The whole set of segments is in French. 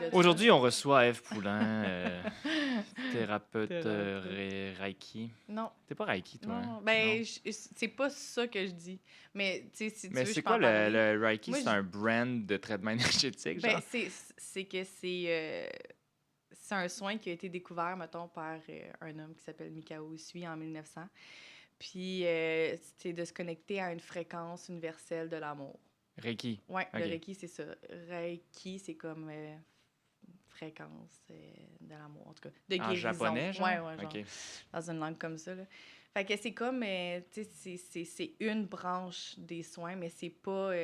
de ça. Aujourd'hui, on reçoit Ève Poulain, thérapeute Reiki. Non. T'es pas Reiki, toi, hein? Non, Non? c'est pas ça que je dis. Mais, tu sais, si tu Mais veux, c'est je peux quoi en parler. le Reiki? Moi, C'est un brand de traitement énergétique, ben, genre? c'est que c'est un soin qui a été découvert, mettons, par un homme qui s'appelle Mikao Usui en 1900. Puis, c'est de se connecter à une fréquence universelle de l'amour. Reiki. Ouais, le OK. Reiki, c'est ça. Reiki, c'est comme fréquence de l'amour, en tout cas, de En guérison. japonais, Ouais, genre? ouais, genre, OK. dans une langue comme ça, là. Fait que c'est comme, tu sais, c'est une branche des soins, mais c'est pas, tu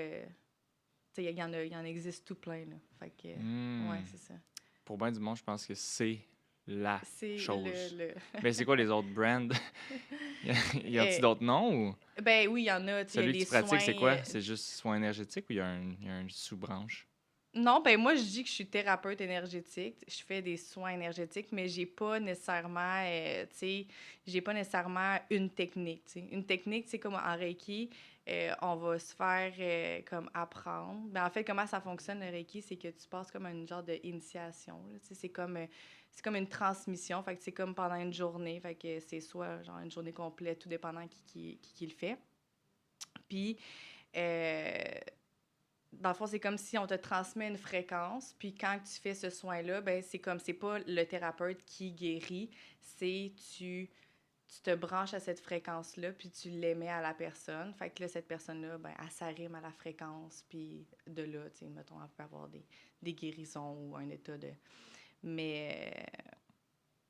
sais, il y en existe tout plein, là. Fait que, ouais, Hmm. c'est ça. Pour bien du monde, je pense que c'est la C'est chose. le... Mais c'est quoi les autres brands? Y a-t-il Eh, d'autres noms ou ben oui, il y en a, tu sais, il y a celui que des tu pratiques, soins... c'est quoi? C'est juste soin énergétique ou il y a une sous-branche? Non, ben moi, je dis que je suis thérapeute énergétique. Je fais des soins énergétiques, mais j'ai pas nécessairement, tu sais, j'ai pas nécessairement une technique, tu sais. Une technique, c'est comme en Reiki, on va se faire comme apprendre. Ben, en fait, comment ça fonctionne, le Reiki, c'est que tu passes comme une genre d'initiation, là, tu sais, c'est comme une transmission, fait que c'est comme pendant une journée, fait que c'est soit genre une journée complète, tout dépendant qui le fait. Puis, euh, dans le fond, c'est comme si on te transmet une fréquence, puis quand tu fais ce soin-là, ben c'est comme, c'est pas le thérapeute qui guérit, c'est tu te branches à cette fréquence-là, puis tu l'émets à la personne. Fait que là, cette personne-là, ben, elle s'arrime à la fréquence, puis de là, tu sais, mettons, elle peut avoir des guérisons ou un état de... Mais,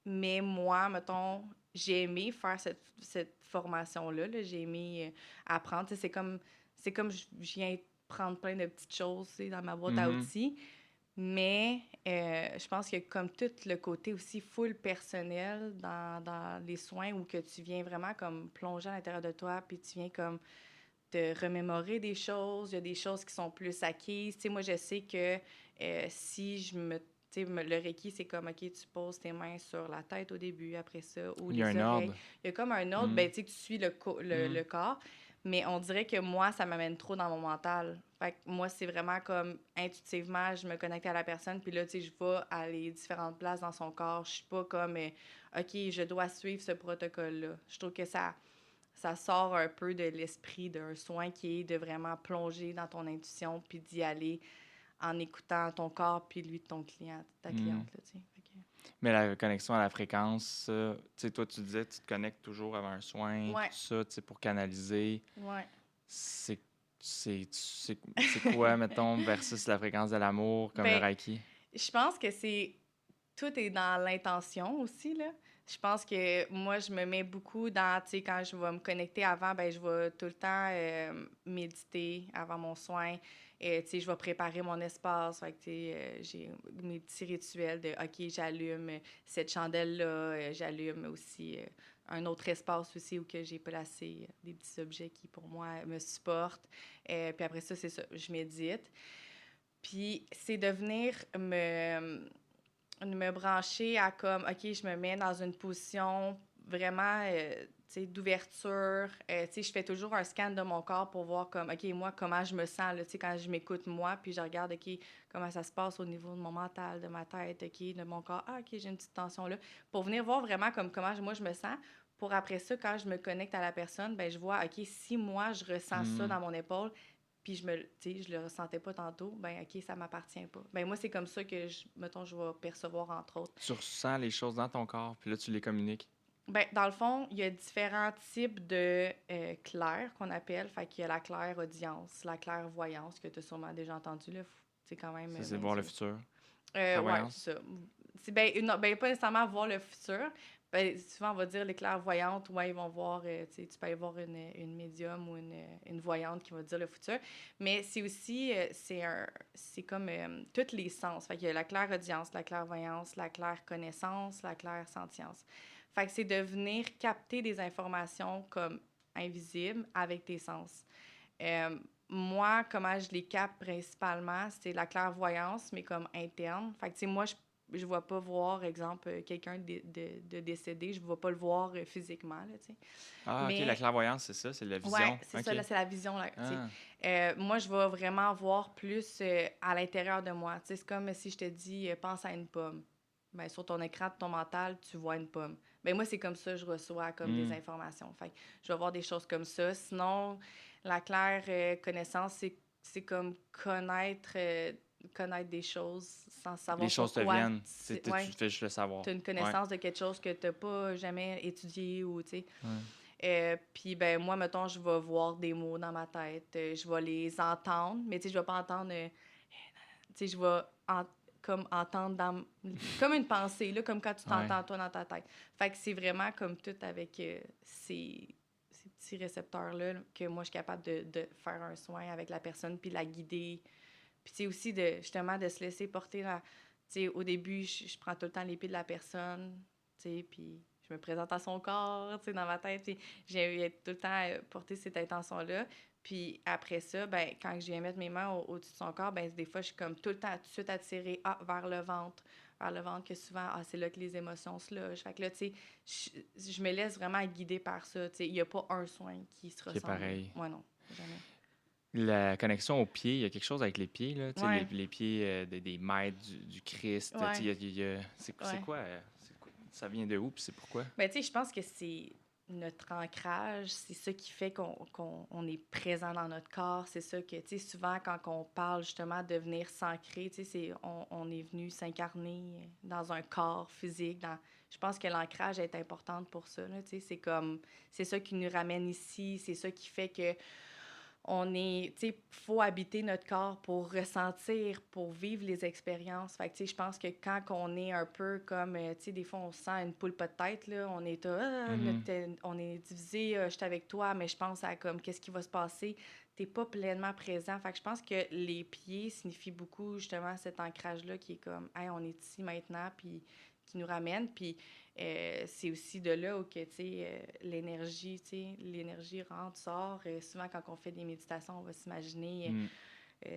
mais moi, mettons, j'ai aimé faire cette formation-là, là. J'ai aimé apprendre. Tu sais, c'est comme je viens prendre plein de petites choses, tu sais, dans ma boîte à Mhm. outils. Mais je pense que comme tout le côté aussi full personnel dans les soins où que tu viens vraiment comme plonger à l'intérieur de toi, puis tu viens comme te remémorer des choses. Il y a des choses qui sont plus acquises. Tu sais, moi, je sais que si je me... Tu sais, le Reiki, c'est comme, OK, tu poses tes mains sur la tête au début, après ça, ou Il y a les un oreilles. ordre. Il y a comme un autre, Hmm. ben, tu sais, que tu suis Hmm. le corps. Mais on dirait que moi, ça m'amène trop dans mon mental. Fait que moi, c'est vraiment comme, intuitivement, je me connecte à la personne, puis là, tu sais, je vais à les différentes places dans son corps. Je suis pas comme, OK, je dois suivre ce protocole-là. Je trouve que ça sort un peu de l'esprit d'un soin qui est de vraiment plonger dans ton intuition puis d'y aller en écoutant ton corps puis lui, ton client, ta Hmm. cliente, là, tu sais. Fait Mais la connexion à la fréquence, tu sais, toi, tu disais, tu te connectes toujours avant un soin, tout ouais, ça, tu sais, pour canaliser. ouais. C'est, c'est quoi, mettons, versus la fréquence de l'amour, comme le Ben, Reiki? je pense que c'est tout est dans l'intention aussi, là. Je pense que moi, je me mets beaucoup dans, tu sais, quand je vais me connecter avant, ben je vais tout le temps méditer avant mon soin. Et, tu sais, je vais préparer mon espace. Fait que, tu sais, j'ai mes petits rituels de, OK, j'allume cette chandelle-là. J'allume aussi un autre espace aussi où que j'ai placé des petits objets qui, pour moi, me supportent. Puis après ça, c'est ça, je médite. Puis c'est de venir me brancher à comme, OK, je me mets dans une position vraiment, tu sais, d'ouverture. Tu sais, je fais toujours un scan de mon corps pour voir comme, OK, moi, comment je me sens, là, tu sais, quand je m'écoute moi, puis je regarde, OK, comment ça se passe au niveau de mon mental, de ma tête, OK, de mon corps. Ah, OK, j'ai une petite tension là. Pour venir voir vraiment comme comment moi, je me sens. Pour après ça, quand je me connecte à la personne, ben je vois, OK, si moi, je ressens ça Hmm. dans mon épaule, puis je le ressentais pas tantôt, ben OK, ça m'appartient pas. Ben moi, c'est comme ça que, mettons, je vais percevoir, entre autres. Tu ressens les choses dans ton corps, puis là, tu les communiques. Ben, dans le fond, il y a différents types de clairs qu'on appelle. Fait qu'il y a la claire-audience, la claire-voyance, que tu as sûrement déjà entendu, là. C'est quand même Ça, c'est voir le mensuel. futur. Ouais, Clairvoyance. c'est ça. C'est ben, pas nécessairement voir le futur. Ben, souvent, on va dire les clairvoyantes, ouais, ils vont voir, tu sais, tu peux aller voir une médium ou une voyante qui va dire le futur. Mais c'est aussi, c'est comme tous les sens. Fait qu'il y a la claire-audience, la clairvoyance, la claire-connaissance, la claire-sentience. Fait que c'est de venir capter des informations comme invisibles avec tes sens. Euh, Moi, comment je les capte principalement, c'est la clairvoyance, mais comme interne. Fait que, tu sais, moi, je vais pas voir, exemple, quelqu'un de décédé, je vais pas le voir physiquement, là, tu sais. Ah, OK, la Mais, clairvoyance, c'est ça, c'est la ouais, vision. c'est ça, OK. là, c'est la vision, là, tu sais. Ah, Moi, je vais vraiment voir plus à l'intérieur de moi. Tu sais, c'est comme si je te dis, pense à une pomme. Ben, sur ton écran de ton mental, tu vois une pomme. Ben, moi, c'est comme ça que je reçois comme des hmm. informations. Fait que je vais voir des choses comme ça. Sinon, la claire connaissance, c'est comme connaître des choses sans Les savoir choses te pourquoi. viennent. Tu Ouais, fais juste le savoir. tu as une Ouais. connaissance de quelque chose que tu n'as pas jamais étudié ou, tu sais. Ouais. Puis, ben, moi, mettons, je vais voir des mots dans ma tête. Je vais les entendre, mais, tu sais, je vais pas entendre... tu sais, je vais comme entendre comme une pensée, là, comme quand tu Ouais. t'entends toi dans ta tête. Fait que c'est vraiment comme tout avec ces petits récepteurs-là là, que moi, je suis capable de faire un soin avec la personne puis la guider. Puis, tu sais, aussi, justement, de se laisser porter là. Tu sais, au début, je prends tout le temps les pieds de la personne, tu sais, puis je me présente à son corps, tu sais, dans ma tête. Puis j'ai tout le temps porté cette intention-là. Puis après ça, ben quand je viens mettre mes mains au-dessus de son corps, ben des fois, je suis comme tout le temps tout de suite attirée vers le ventre. Vers le ventre, que souvent, c'est là que les émotions se logent. Fait que là, tu sais, je me laisse vraiment guider par ça. Tu sais, il n'y a pas un soin qui se Qui est ressemble. pareil. Moi, non, jamais. La connexion aux pieds, il y a quelque chose avec les pieds, là. Tu sais, Ouais, les pieds des maîtres du Christ. Tu sais, ouais, c'est ouais. quoi, ça vient de où, puis c'est pourquoi? Ben, tu sais, je pense que c'est notre ancrage, c'est ça qui fait qu'on est présent dans notre corps. C'est ça que, tu sais, souvent, quand on parle justement de venir s'ancrer, tu sais, on est venu s'incarner dans un corps physique. Je pense que l'ancrage est important pour ça, là, tu sais. C'est ça qui nous ramène ici. C'est ça qui fait que tu sais, faut habiter notre corps pour ressentir, pour vivre les expériences. Fait que, tu sais, je pense que quand on est un peu comme, tu sais, des fois, on sent une poule pas de tête, là, on est, Mhm. on est divisé, je suis avec toi, mais je pense à comme, qu'est-ce qui va se passer? T'es pas pleinement présent. Fait que je pense que les pieds signifient beaucoup, justement, cet ancrage-là qui est comme, hey, on est ici maintenant, puis qui nous ramène. Puis c'est aussi de là où que, l'énergie rentre, sort. Souvent, quand on fait des méditations, on va s'imaginer Mm.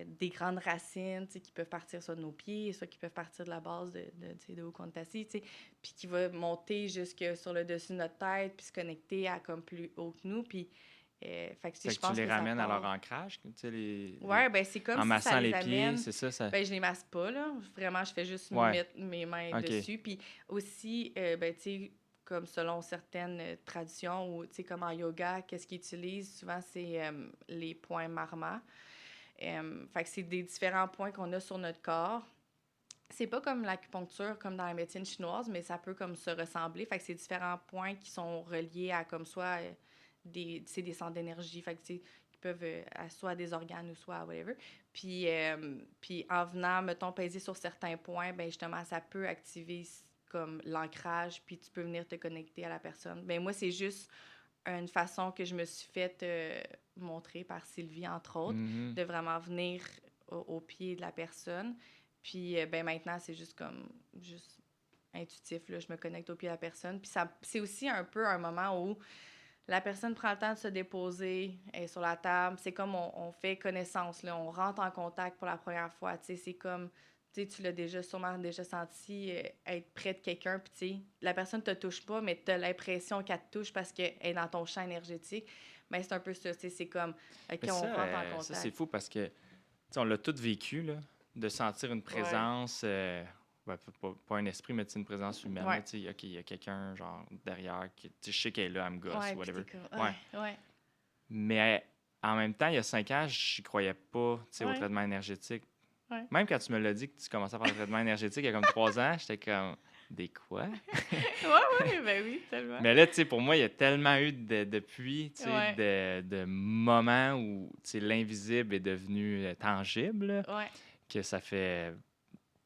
des grandes racines, qui peuvent partir soit de nos pieds, soit qui peuvent partir de la base de où on est assis, puis qui va monter jusque sur le dessus de notre tête, puis se connecter à comme plus haut que nous. Puis, fait que, Fait je que tu pense les que ça ramènes à leur part. ancrage, tu sais, Ouais, ben c'est comme en si ça massant les les pieds, amène. c'est ça, ça... Ben je les masse pas, là. Vraiment, je fais juste Ouais, mettre mes mains OK. dessus. Puis aussi, ben tu sais, comme selon certaines traditions ou tu sais, comme en yoga, qu'est-ce qu'ils utilisent souvent, c'est les points marma. Fait que c'est des différents points qu'on a sur notre corps. C'est pas comme l'acupuncture, comme dans la médecine chinoise, mais ça peut comme se ressembler. Fait que c'est différents points qui sont reliés à comme soit des centres d'énergie. Fait que qui peuvent à soit des organes ou soit à whatever. Puis en venant, mettons, peser sur certains points, ben justement, ça peut activer comme l'ancrage, puis tu peux venir te connecter à la personne. Ben moi, c'est juste une façon que je me suis faite montrer par Sylvie, entre autres, Mhm. de vraiment venir au pied de la personne. Puis, ben maintenant, c'est juste intuitif, là. Je me connecte au pied de la personne. Puis c'est aussi un peu un moment où la personne prend le temps de se déposer, elle est sur la table. C'est comme on fait connaissance, là. On rentre en contact pour la première fois. Tu sais, c'est comme, tu sais, tu l'as sûrement déjà senti, être près de quelqu'un. Puis, tu sais, la personne ne te touche pas, mais tu as l'impression qu'elle te touche parce qu'elle est dans ton champ énergétique. Mais c'est un peu ça, tu sais, c'est comme, OK, Mais on rentre en ça c'est contact. fou parce que, tu sais, on l'a tout vécu, là, de sentir une Ouais, présence, ben, pas un esprit, mais tu sais, une présence humaine, là, ouais, tu sais, OK, il y a quelqu'un, genre, derrière, qui, tu sais, je sais qu'elle est là, elle me gosse, ouais, puis t'es whatever. comme, Ouais. ouais, Mais en même temps, il y a 5 ans, je croyais pas, tu sais, au ouais, traitement énergétique. ouais. Même quand tu me l'as dit que tu commençais par le traitement énergétique il y a comme 3 ans, j'étais comme, des quoi? Ouais, ouais, ben oui, tellement. Mais là, tu sais, pour moi, il y a tellement eu depuis, tu sais, Ouais, de moments où, tu sais, l'invisible est devenu tangible, là, ouais. que ça fait,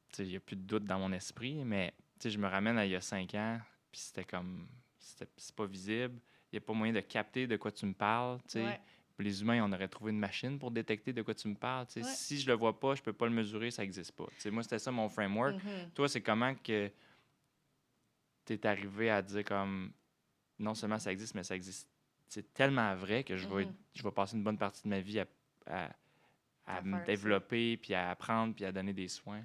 tu sais, il n'y a plus de doute dans mon esprit, mais, tu sais, je me ramène à il y a 5 ans, puis c'était comme, c'est pas visible, il n'y a pas moyen de capter de quoi tu me parles, tu sais. Ouais, Les humains, on aurait trouvé une machine pour détecter de quoi tu me parles, tu sais. ouais. Si je le vois pas, je peux pas le mesurer, ça n'existe pas. Tu sais, moi, c'était ça mon framework. Mhm, Toi, c'est comment que tu es arrivé à dire comme non seulement ça existe, mais ça existe. C'est tellement vrai que mhm. je vais passer une bonne partie de ma vie à À me faire ça. développer, puis à apprendre, puis à donner des soins.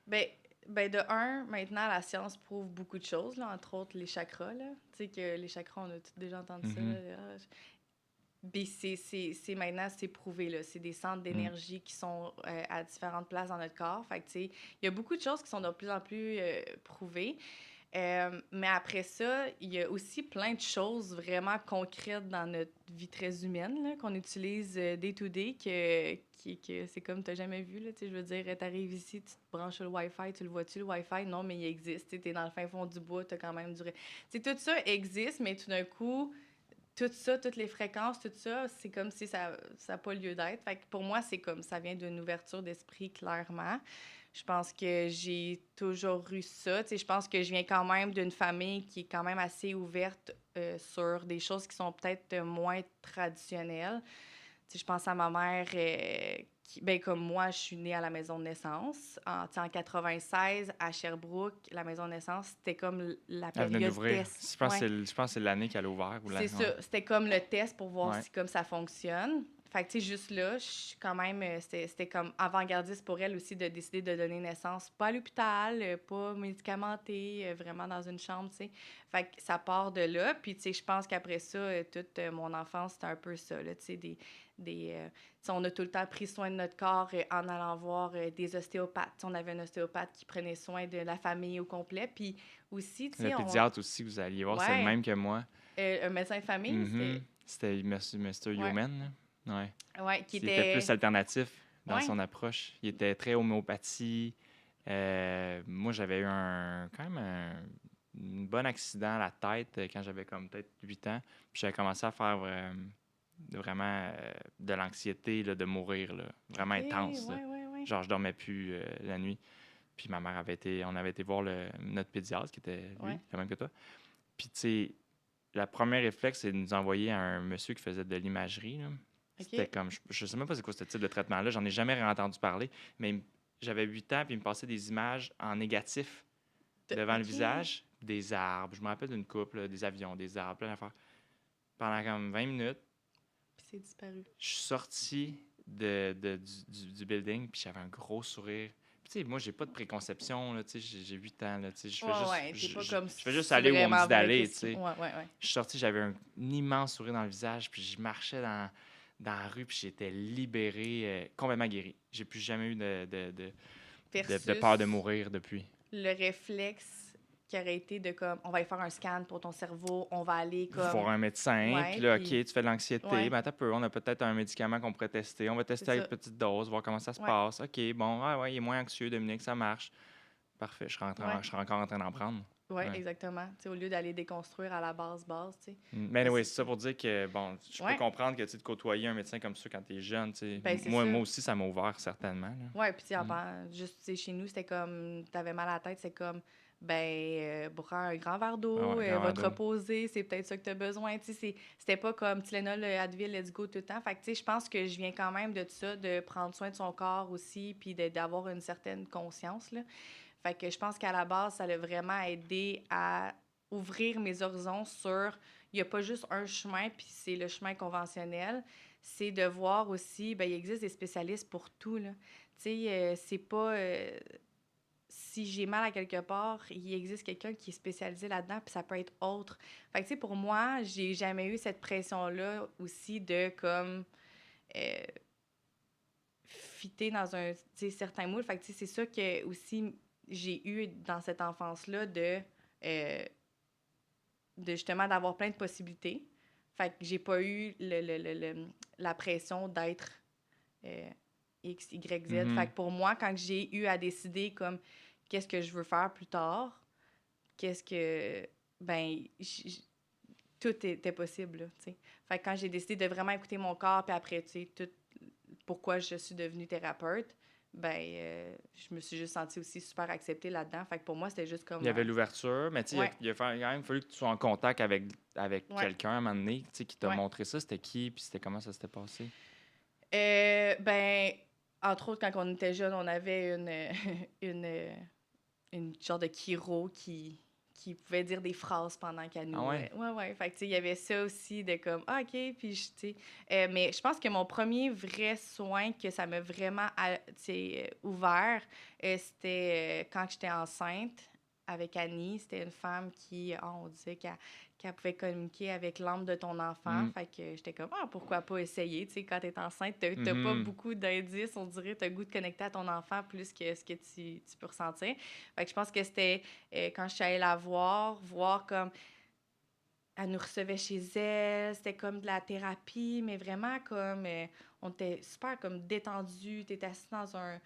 Ben, Ben de un, maintenant, la science prouve beaucoup de choses, là, entre autres les chakras, là. Tu sais que les chakras, on a tous déjà entendu ça, là. Mhm. Puis c'est maintenant, c'est prouvé, là. C'est des centres Mm. d'énergie qui sont à différentes places dans notre corps. Fait que, tu sais, il y a beaucoup de choses qui sont de plus en plus prouvées. Mais après ça, il y a aussi plein de choses vraiment concrètes dans notre vie très humaine, là, qu'on utilise day to day, que c'est comme tu n'as jamais vu. Là, tu sais, je veux dire, tu arrives ici, tu te branches sur le Wi-Fi, tu le vois-tu, le Wi-Fi? Non, mais il existe. Tu es dans le fin fond du bois, tu as quand même du... Tu sais, tout ça existe, mais tout d'un coup, tout ça, toutes les fréquences, tout ça, c'est comme si ça n'a pas lieu d'être. Fait que pour moi, c'est comme ça vient d'une ouverture d'esprit, clairement. Je pense que j'ai toujours eu ça. Tu sais, je pense que je viens quand même d'une famille qui est quand même assez ouverte sur des choses qui sont peut-être moins traditionnelles. Tu sais, je pense à ma mère, qui, ben, comme moi, je suis née à la maison de naissance. Tu sais, en 96, à Sherbrooke, la maison de naissance, c'était comme la Elle venait période d'ouvrir. test. Je pense que c'est l'année qu'elle a ouvert. Ou C'est ouais. ça. C'était comme le test pour voir Ouais. si comme ça fonctionne. Fait que, tu sais, juste là, je suis quand même... c'était comme avant-gardiste pour elle aussi de décider de donner naissance, pas à l'hôpital, pas médicamenté, vraiment dans une chambre, tu sais. Fait que ça part de là. Puis, tu sais, je pense qu'après ça, toute mon enfance, c'était un peu ça, là, tu sais, tu sais, on a tout le temps pris soin de notre corps en allant voir des ostéopathes. Tu sais, on avait un ostéopathe qui prenait soin de la famille au complet. Puis aussi, tu Le sais, pédiatre aussi, vous alliez voir, c'est le Ouais, même que moi. un médecin de famille, Mhm. C'était Mr. Ouais. Human. Là. Ouais. Ouais, qui Il était plus était... alternatif dans Ouais. son approche. Il était très homéopathie. Moi, j'avais eu quand même un bon accident à la tête quand j'avais comme peut-être 8 ans. Puis j'avais commencé à faire vraiment de l'anxiété là, de mourir, là, vraiment OK, ouais, intense. Là. ouais, ouais. Genre, je dormais plus la nuit. Puis ma mère on avait été voir notre pédiatre, qui était lui, Ouais. le même que toi. Puis, tu sais, la première réflexe, c'est de nous envoyer à un monsieur qui faisait de l'imagerie. Là. C'était OK. comme, je sais même pas c'est quoi ce type de traitement-là, j'en ai jamais entendu parler, mais j'avais 8 ans, puis il me passait des images en négatif devant le OK. Puis visage, des arbres, je me rappelle d'une couple, là, des avions, des arbres, plein d'affaires. Pendant comme 20 minutes, c'est disparu. je suis sorti du building, puis j'avais un gros sourire. Puis, tu sais, moi, j'ai pas de préconception, là, tu sais, j'ai 8 ans, là, tu sais, Ouais, ouais, t'es pas comme je fais juste si aller où on me vraiment dit vrai d'aller, tu qu'est-ce qui... sais. Ouais, ouais, ouais. Je suis sorti, j'avais un immense sourire dans le visage, puis je marchais dans la rue, puis j'étais libéré, complètement guéri. J'ai plus jamais eu de peur de Versus mourir depuis. le réflexe qui aurait été de comme, on va y faire un scan pour ton cerveau, on va aller comme... Voir un médecin, puis Ouais, là, OK, puis... tu fais de l'anxiété, Ouais, ben t'as peu, on a peut-être un médicament qu'on pourrait tester, on va c'est tester à une ça. petite dose, voir comment ça se Ouais, passe. OK, bon, ah ouais, il est moins anxieux, Dominique, ça marche. Parfait, ouais. je suis encore en train d'en prendre. Ouais, Ouais. exactement. Tu sais, au lieu d'aller déconstruire à la base, tu sais. Mais Mais oui, c'est c'est ça. ça pour dire que, bon, je peux Ouais, comprendre que, tu sais, de côtoyer un médecin comme ça quand t'es jeune, tu sais, ben c'est moi ça. aussi, ça m'a ouvert certainement, là. Ouais, puis tu sais, Mm. juste, tu sais, chez nous, c'était comme, t'avais mal à la tête, c'est comme, ben, bois un grand verre Ah d'eau, ouais, grand va te d'eau. reposer, c'est peut-être ça que t'as besoin, tu sais, c'était pas comme Tylenol, Advil, let's go tout le temps. Fait que, tu sais, je pense que je viens quand même de ça, de prendre soin de son corps aussi, puis d'avoir une certaine conscience, là. Fait que je pense qu'à la base, ça l'a vraiment aidé à ouvrir mes horizons sur, il n'y a pas juste un chemin, puis c'est le chemin conventionnel, c'est de voir aussi, ben il existe des spécialistes pour tout, là. Tu sais, c'est pas... si j'ai mal à quelque part, il existe quelqu'un qui est spécialisé là-dedans, puis ça peut être autre. Fait que, tu sais, pour moi, j'ai jamais eu cette pression-là aussi de, comme, euh, fitter dans un, tu sais, certain moule. Fait que, tu sais, c'est ça que, aussi, j'ai eu dans cette enfance-là euh, de justement d'avoir plein de possibilités. Fait que j'ai pas eu la pression d'être X, Y, Z. Fait Mhm. que pour moi, quand j'ai eu à décider comme qu'est-ce que je veux faire plus tard, qu'est-ce que ben tout était possible là, tu sais. Fait que quand j'ai décidé de vraiment écouter mon corps puis après tu sais tout pourquoi je suis devenue thérapeute, ben je me suis juste sentie aussi super acceptée là-dedans. Fait que pour moi, c'était juste Il y comme avait l'ouverture, mais tu sais, ouais, il a quand même fallu que tu sois en contact avec ouais, quelqu'un à un moment donné, tu sais, qui t'a ouais. montré ça. C'était qui, puis c'était comment ça s'était passé? Ben, entre autres, quand on était jeune, on avait une, une genre de chiro qui pouvait dire des phrases pendant qu'elle nous... Ah ouais? ouais. Fait que, tu sais, il y avait ça aussi de comme, ah, OK, puis, tu sais... mais je pense que mon premier vrai soin que ça m'a vraiment, tu sais, ouvert, c'était quand j'étais enceinte avec Annie. C'était une femme qui, on disait qu'elle pouvait communiquer avec l'âme de ton enfant. Mm. Fait que j'étais comme, ah, pourquoi pas essayer? Tu sais, quand t'es enceinte, t'as pas Mhm. beaucoup d'indices. On dirait t'as le goût de connecter à ton enfant plus que ce que tu peux ressentir. Fait que je pense que c'était quand je suis allée la voir comme elle nous recevait chez elle, c'était comme de la thérapie, mais vraiment comme on était super comme détendu, t'es assis dans un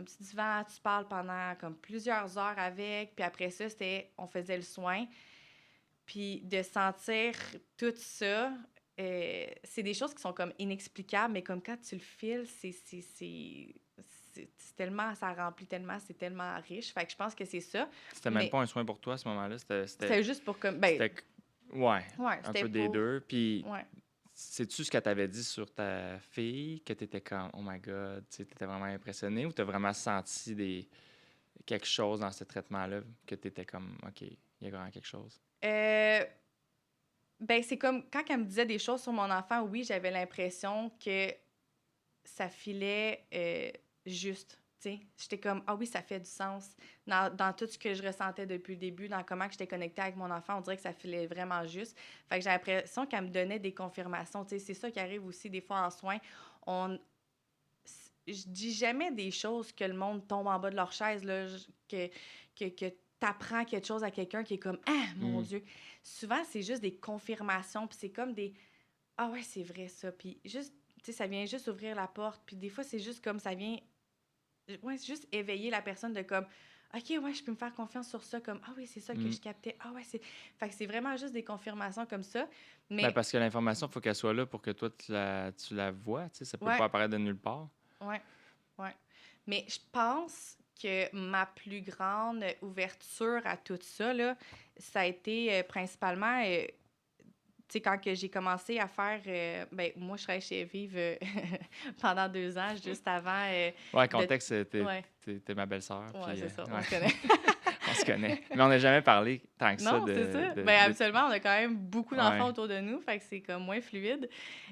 petit divan, tu parles pendant comme plusieurs heures avec, puis après ça, on faisait le soin, puis de sentir tout ça, c'est des choses qui sont comme inexplicables, mais comme quand tu le files, c'est tellement, ça remplit tellement, c'est tellement riche. Fait que je pense que c'est ça. C'était même Mais pas un soin pour toi à ce moment-là. c'était juste pour comme, ben, C'était ouais, ouais, un c'était peu des pour, deux. Puis, ouais. sais-tu ce qu'elle t'avait dit sur ta fille, que t'étais comme, oh my God, tu sais, t'étais vraiment impressionné ou t'as vraiment senti quelque chose dans ce traitement-là que t'étais comme, OK, il y a vraiment quelque chose? Euh, ben, c'est comme quand elle me disait des choses sur mon enfant, oui, j'avais l'impression que ça filait juste. Tu sais, j'étais comme, ah oui, ça fait du sens. Dans tout ce que je ressentais depuis le début, dans comment j'étais connectée avec mon enfant, on dirait que ça filait vraiment juste. Fait que j'ai l'impression qu'elle me donnait des confirmations. Tu sais, c'est ça qui arrive aussi des fois en soins. On... Je dis jamais des choses que le monde tombe en bas de leur chaise, là, que t'apprends quelque chose à quelqu'un qui est comme, ah, mon Mm. Dieu. Souvent, c'est juste des confirmations, puis c'est comme des, ah ouais, c'est vrai ça. Puis juste, tu sais, ça vient juste ouvrir la porte. Puis des fois, c'est juste comme ça vient, ouais, c'est juste éveiller la personne de comme, OK, ouais, je peux me faire confiance sur ça. Comme, ah oui, c'est ça que Mm. je captais. Ah ouais, c'est. Fait que c'est vraiment juste des confirmations comme ça. Ben, Mais, parce que l'information, il faut qu'elle soit là pour que toi, tu la vois, tu sais, ça peut ouais, pas apparaître de nulle part. ouais, ouais. Mais je pense que ma plus grande ouverture à tout ça, là, ça a été principalement tu sais, quand que j'ai commencé à faire... ben, moi, je travaillais chez Vive pendant 2 ans, juste avant Ouais, de... contexte, Ouais, t'es ma belle-sœur, ouais, puis c'est ça, on ouais, se connaît. on se connaît. Mais on n'a jamais parlé tant que ça Non, c'est ça. de, Ben, de... habituellement, on a quand même beaucoup d'enfants Ouais. autour de nous, fait que c'est comme moins fluide.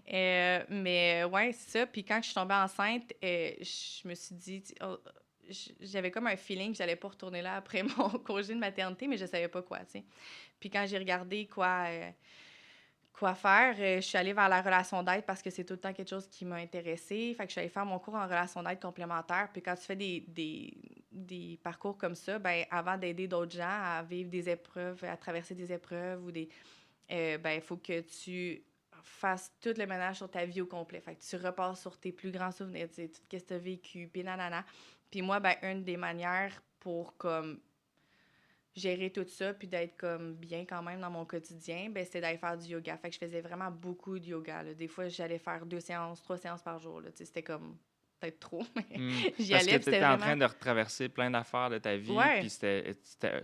Mais ouais, c'est ça. Puis quand je suis tombée enceinte, je me suis dit... j'avais comme un feeling que j'allais pas retourner là après mon congé de maternité, mais je savais pas quoi, tu sais. Puis quand j'ai regardé quoi faire. Je suis allée vers la relation d'aide parce que c'est tout le temps quelque chose qui m'a intéressée. Fait que je suis allée faire mon cours en relation d'aide complémentaire. Puis quand tu fais des parcours comme ça, ben avant d'aider d'autres gens à vivre des épreuves, à traverser des épreuves ou ben il faut que tu fasses tout le ménage sur ta vie au complet. Fait que tu repars sur tes plus grands souvenirs, tu sais, tout ce que tu as vécu, puis nanana. Puis moi, ben une des manières pour comme gérer tout ça puis d'être comme bien quand même dans mon quotidien, ben c'était d'aller faire du yoga. Fait que je faisais vraiment beaucoup de yoga, là. Des fois, j'allais faire 2 séances, 3 séances par jour, là. Tu sais, c'était comme peut-être trop, mais Hmm. j'y Parce que allais tu puis c'était étais en vraiment... train de retraverser plein d'affaires de ta vie, puis Ouais!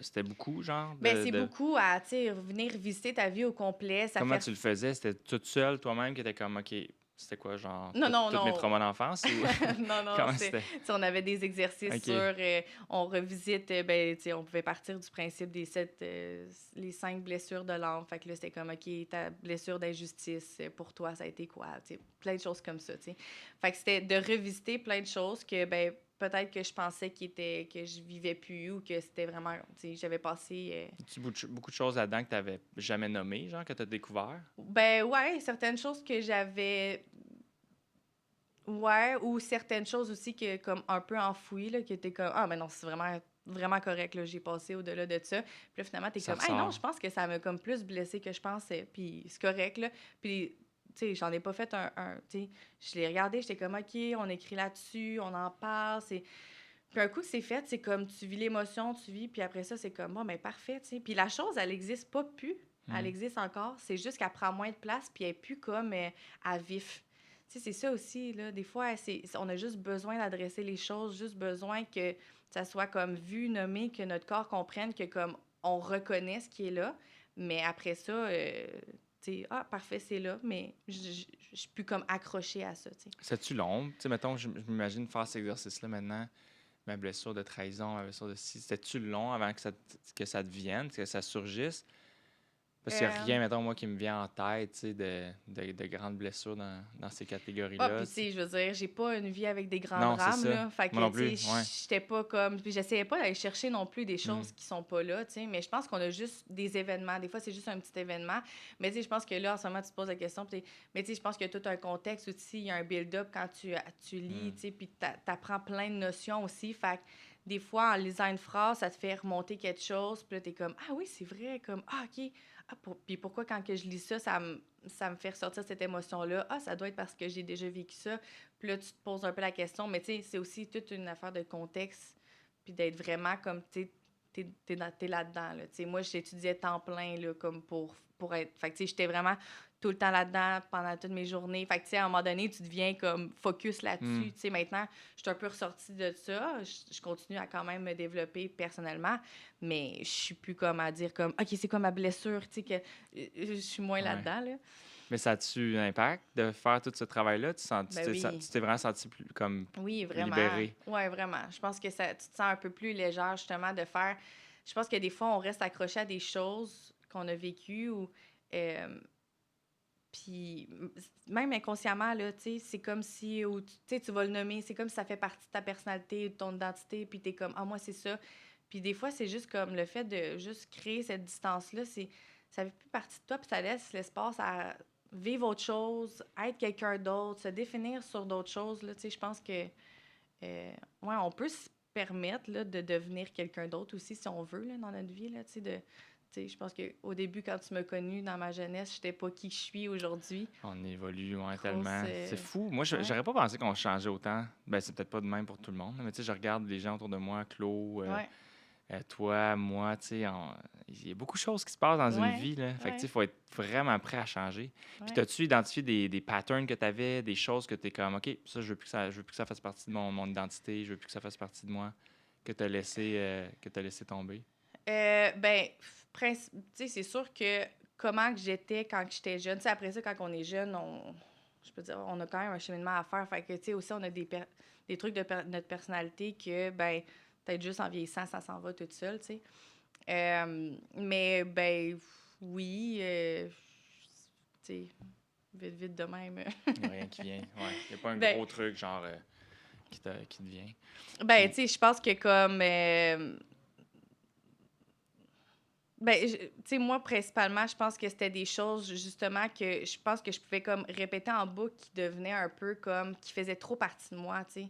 c'était beaucoup, genre, Ben c'est beaucoup à, tu sais, venir visiter ta vie au complet. Ça Comment fait... tu le faisais? C'était toute seule, toi-même, qui était comme, OK, c'était quoi, genre, Non, non, tous mes non. traumas d'enfance ou Non, non, comment c'était... c'était? Tu sais, on avait des exercices sur... OK. on revisite, ben, tu sais, on pouvait partir du principe les 5 blessures de l'âme. Fait que là, c'était comme, OK, ta blessure d'injustice, pour toi, ça a été quoi? Tu sais, plein de choses comme ça, tu sais. Fait que c'était de revisiter plein de choses que, ben, peut-être que je pensais que je vivais plus ou que c'était vraiment... Tu sais, j'avais passé... Tu beaucoup de choses là-dedans que tu n'avais jamais nommées, genre, que tu as découvert? Ben ouais, certaines choses que j'avais... Ouais, ou certaines choses aussi que comme un peu enfouies, là, qui étaient comme ah, mais non, c'est vraiment, vraiment correct, là, j'ai passé au-delà de ça. Puis là, finalement, t'es Ça comme, hey, non, je ressort. pense que ça m'a comme plus blessé que je pensais, puis c'est correct, là. Puis, tu sais, j'en ai pas fait tu sais, je l'ai regardé, j'étais comme, OK, on écrit là-dessus, on en parle, c'est... Puis un coup que c'est fait, c'est comme, tu vis l'émotion, tu vis, puis après ça, c'est comme, bon, ben parfait, tu sais. Puis la chose, elle existe pas plus, elle Hmm. existe encore, c'est juste qu'elle prend moins de place, puis elle est plus comme à vif. Tu sais, c'est ça aussi, là. Des fois, on a juste besoin d'adresser les choses, juste besoin que ça soit comme vu, nommé, que notre corps comprenne que comme on reconnaît ce qui est là. Mais après ça, tu sais, ah, parfait, c'est là, mais je suis plus comme accrochée à ça, tu sais. C'est-tu long? Tu sais, mettons, je m'imagine faire cet exercice-là maintenant. ma blessure de trahison, ma blessure de ci. C'était-tu long avant que ça devienne, que ça surgisse? Parce qu'il n'y a Euh, rien, mettons, moi, qui me vient en tête, tu sais, de grandes blessures dans ces Puis catégories-là, tu tu sais. sais, je veux dire, j'ai pas une vie avec des grands Non, c'est drames, ça. là. Fait Moi que, non tu plus, ouais. sais, j'étais pas comme... Puis j'essayais pas d'aller chercher non plus des Hmm. choses qui sont pas là, tu sais. Mais je pense qu'on a juste des événements. Des fois, c'est juste un petit événement. Mais tu sais, je pense que là, en ce moment, tu te poses la question. Mais tu sais, je pense qu'il y a tout un contexte aussi. Il y a un build-up quand tu lis, Hmm. tu sais. Puis t'apprends plein de notions aussi. Fait que des fois, en lisant une phrase, ça te fait remonter quelque chose. Puis là, t'es comme, ah oui, c'est vrai. Comme, ah, OK. Ah, puis pourquoi, quand que je lis ça, ça me fait ressortir cette émotion-là? Ah, ça doit être parce que j'ai déjà vécu ça. Puis là, tu te poses un peu la question. Mais tu sais, c'est aussi toute une affaire de contexte. Puis d'être vraiment comme, tu sais, t'es là-dedans, là. Tu sais, moi, j'étudiais temps plein, là, comme pour être... Fait que, tu sais, j'étais vraiment tout le temps là-dedans pendant toutes mes journées. Fait que, tu sais, à un moment donné, tu deviens comme focus Hmm. là-dessus. Tu sais, maintenant, je suis un peu ressortie de ça. Je continue à quand même me développer personnellement, mais je suis plus comme à dire comme, OK, c'est quoi ma blessure? Tu sais, que je suis moins Ouais. là-dedans, là. Mais ça a-tu un impact de faire tout ce travail-là? Ben oui. Tu t'es vraiment senti plus comme Oui, vraiment. libéré? Ouais, vraiment. Je pense que ça, tu te sens un peu plus légère, justement, de faire. Je pense que des fois, on reste accroché à des choses qu'on a vécues ou. euh, Puis, même inconsciemment, là, tu sais, c'est comme si, ou tu sais, tu vas le nommer, c'est comme si ça fait partie de ta personnalité, de ton identité, puis t'es comme, ah, moi, c'est ça. Puis des fois, c'est juste comme le fait de juste créer cette distance-là, ça fait plus partie de toi, puis ça laisse l'espace à vivre autre chose, être quelqu'un d'autre, se définir sur d'autres choses, là, tu sais, je pense que, ouais, on peut se permettre, là, de devenir quelqu'un d'autre aussi, si on veut, là, dans notre vie, là, tu sais, je pense qu'au début, quand tu m'as connue dans ma jeunesse, j'étais pas qui je suis aujourd'hui. On évolue, ouais, Grosse. tellement. C'est fou. Moi, Ouais. j'aurais pas pensé qu'on changeait autant. Ben, c'est peut-être pas de même pour tout le monde, mais tu sais, je regarde les gens autour de moi, Claude, Ouais. toi, moi, tu sais, il y a beaucoup de choses qui se passent dans une Ouais. vie, là. Fait que, tu sais, Ouais. il faut être vraiment prêt à changer. Puis, Ouais. t'as-tu identifié des patterns que tu avais, des choses que tu es comme, OK, ça, je veux plus que ça fasse partie de mon identité, je veux plus que ça fasse partie de moi, que t'as laissé tomber? Ben, tu sais, c'est sûr que comment que j'étais quand que j'étais jeune. Tu sais, après ça, quand on est jeune, je peux dire, on a quand même un cheminement à faire. Fait que, tu sais, aussi, on a des trucs de notre personnalité que, ben, peut-être juste en vieillissant, ça s'en va tout seul, tu sais. Mais, ben, oui, tu sais, vite, vite de même. Il n'y a rien qui vient. Ouais. Il n'y a pas un Ben, gros truc, genre, qui te vient. ben, tu Puis, sais, je pense que comme... ben, tu sais, moi, principalement, je pense que c'était des choses, justement, que je pense que je pouvais comme répéter en boucle qui devenaient un peu comme... qui faisaient trop partie de moi, tu sais.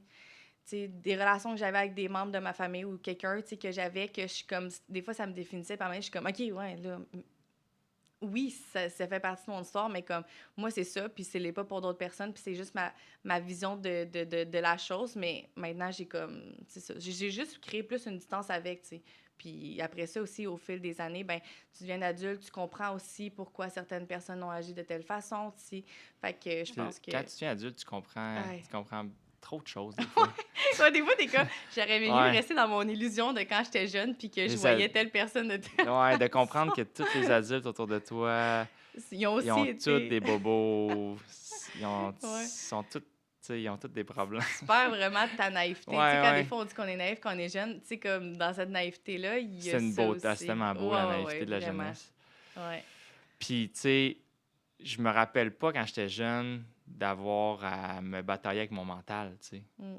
Tu sais, des relations que j'avais avec des membres de ma famille ou quelqu'un, tu sais, que j'avais, que je suis comme... Des fois, ça me définissait, par je suis comme, OK, ouais, là... Oui, ça fait partie de mon histoire, mais comme moi, c'est ça, puis c'est l'est pas pour d'autres personnes, puis c'est juste ma vision de la chose, mais maintenant, j'ai comme, c'est ça, j'ai juste créé plus une distance avec, tu sais. Puis après ça aussi, au fil des années, ben tu deviens adulte, tu comprends aussi pourquoi certaines personnes ont agi de telle façon, tu sais. Fait que je pense que... quand tu deviens adulte, Ouais. tu comprends trop de choses, des fois. Ouais, des fois, t'es comme, j'aurais aimé mieux Ouais. rester dans mon illusion de quand j'étais jeune, puis que Et je ça, voyais telle personne de telle ouais, de comprendre façon. que tous les adultes autour de toi, Ils ont ils aussi ont tous été... des bobos, Ouais. sont tous, tu sais, ils ont tous des problèmes. Tu perds vraiment de ta naïveté. Tu sais, Ouais, quand des ouais. fois on dit qu'on est naïf quand on est jeune, tu sais, comme dans cette naïveté-là, il y C'est a une ça beauté, c'est aussi. tellement Ouais, beau, la ouais, ouais, naïveté de la vraiment. jeunesse. Ouais. Puis, tu sais, je me rappelle pas quand j'étais jeune d'avoir à me batailler avec mon mental, tu sais. Mm.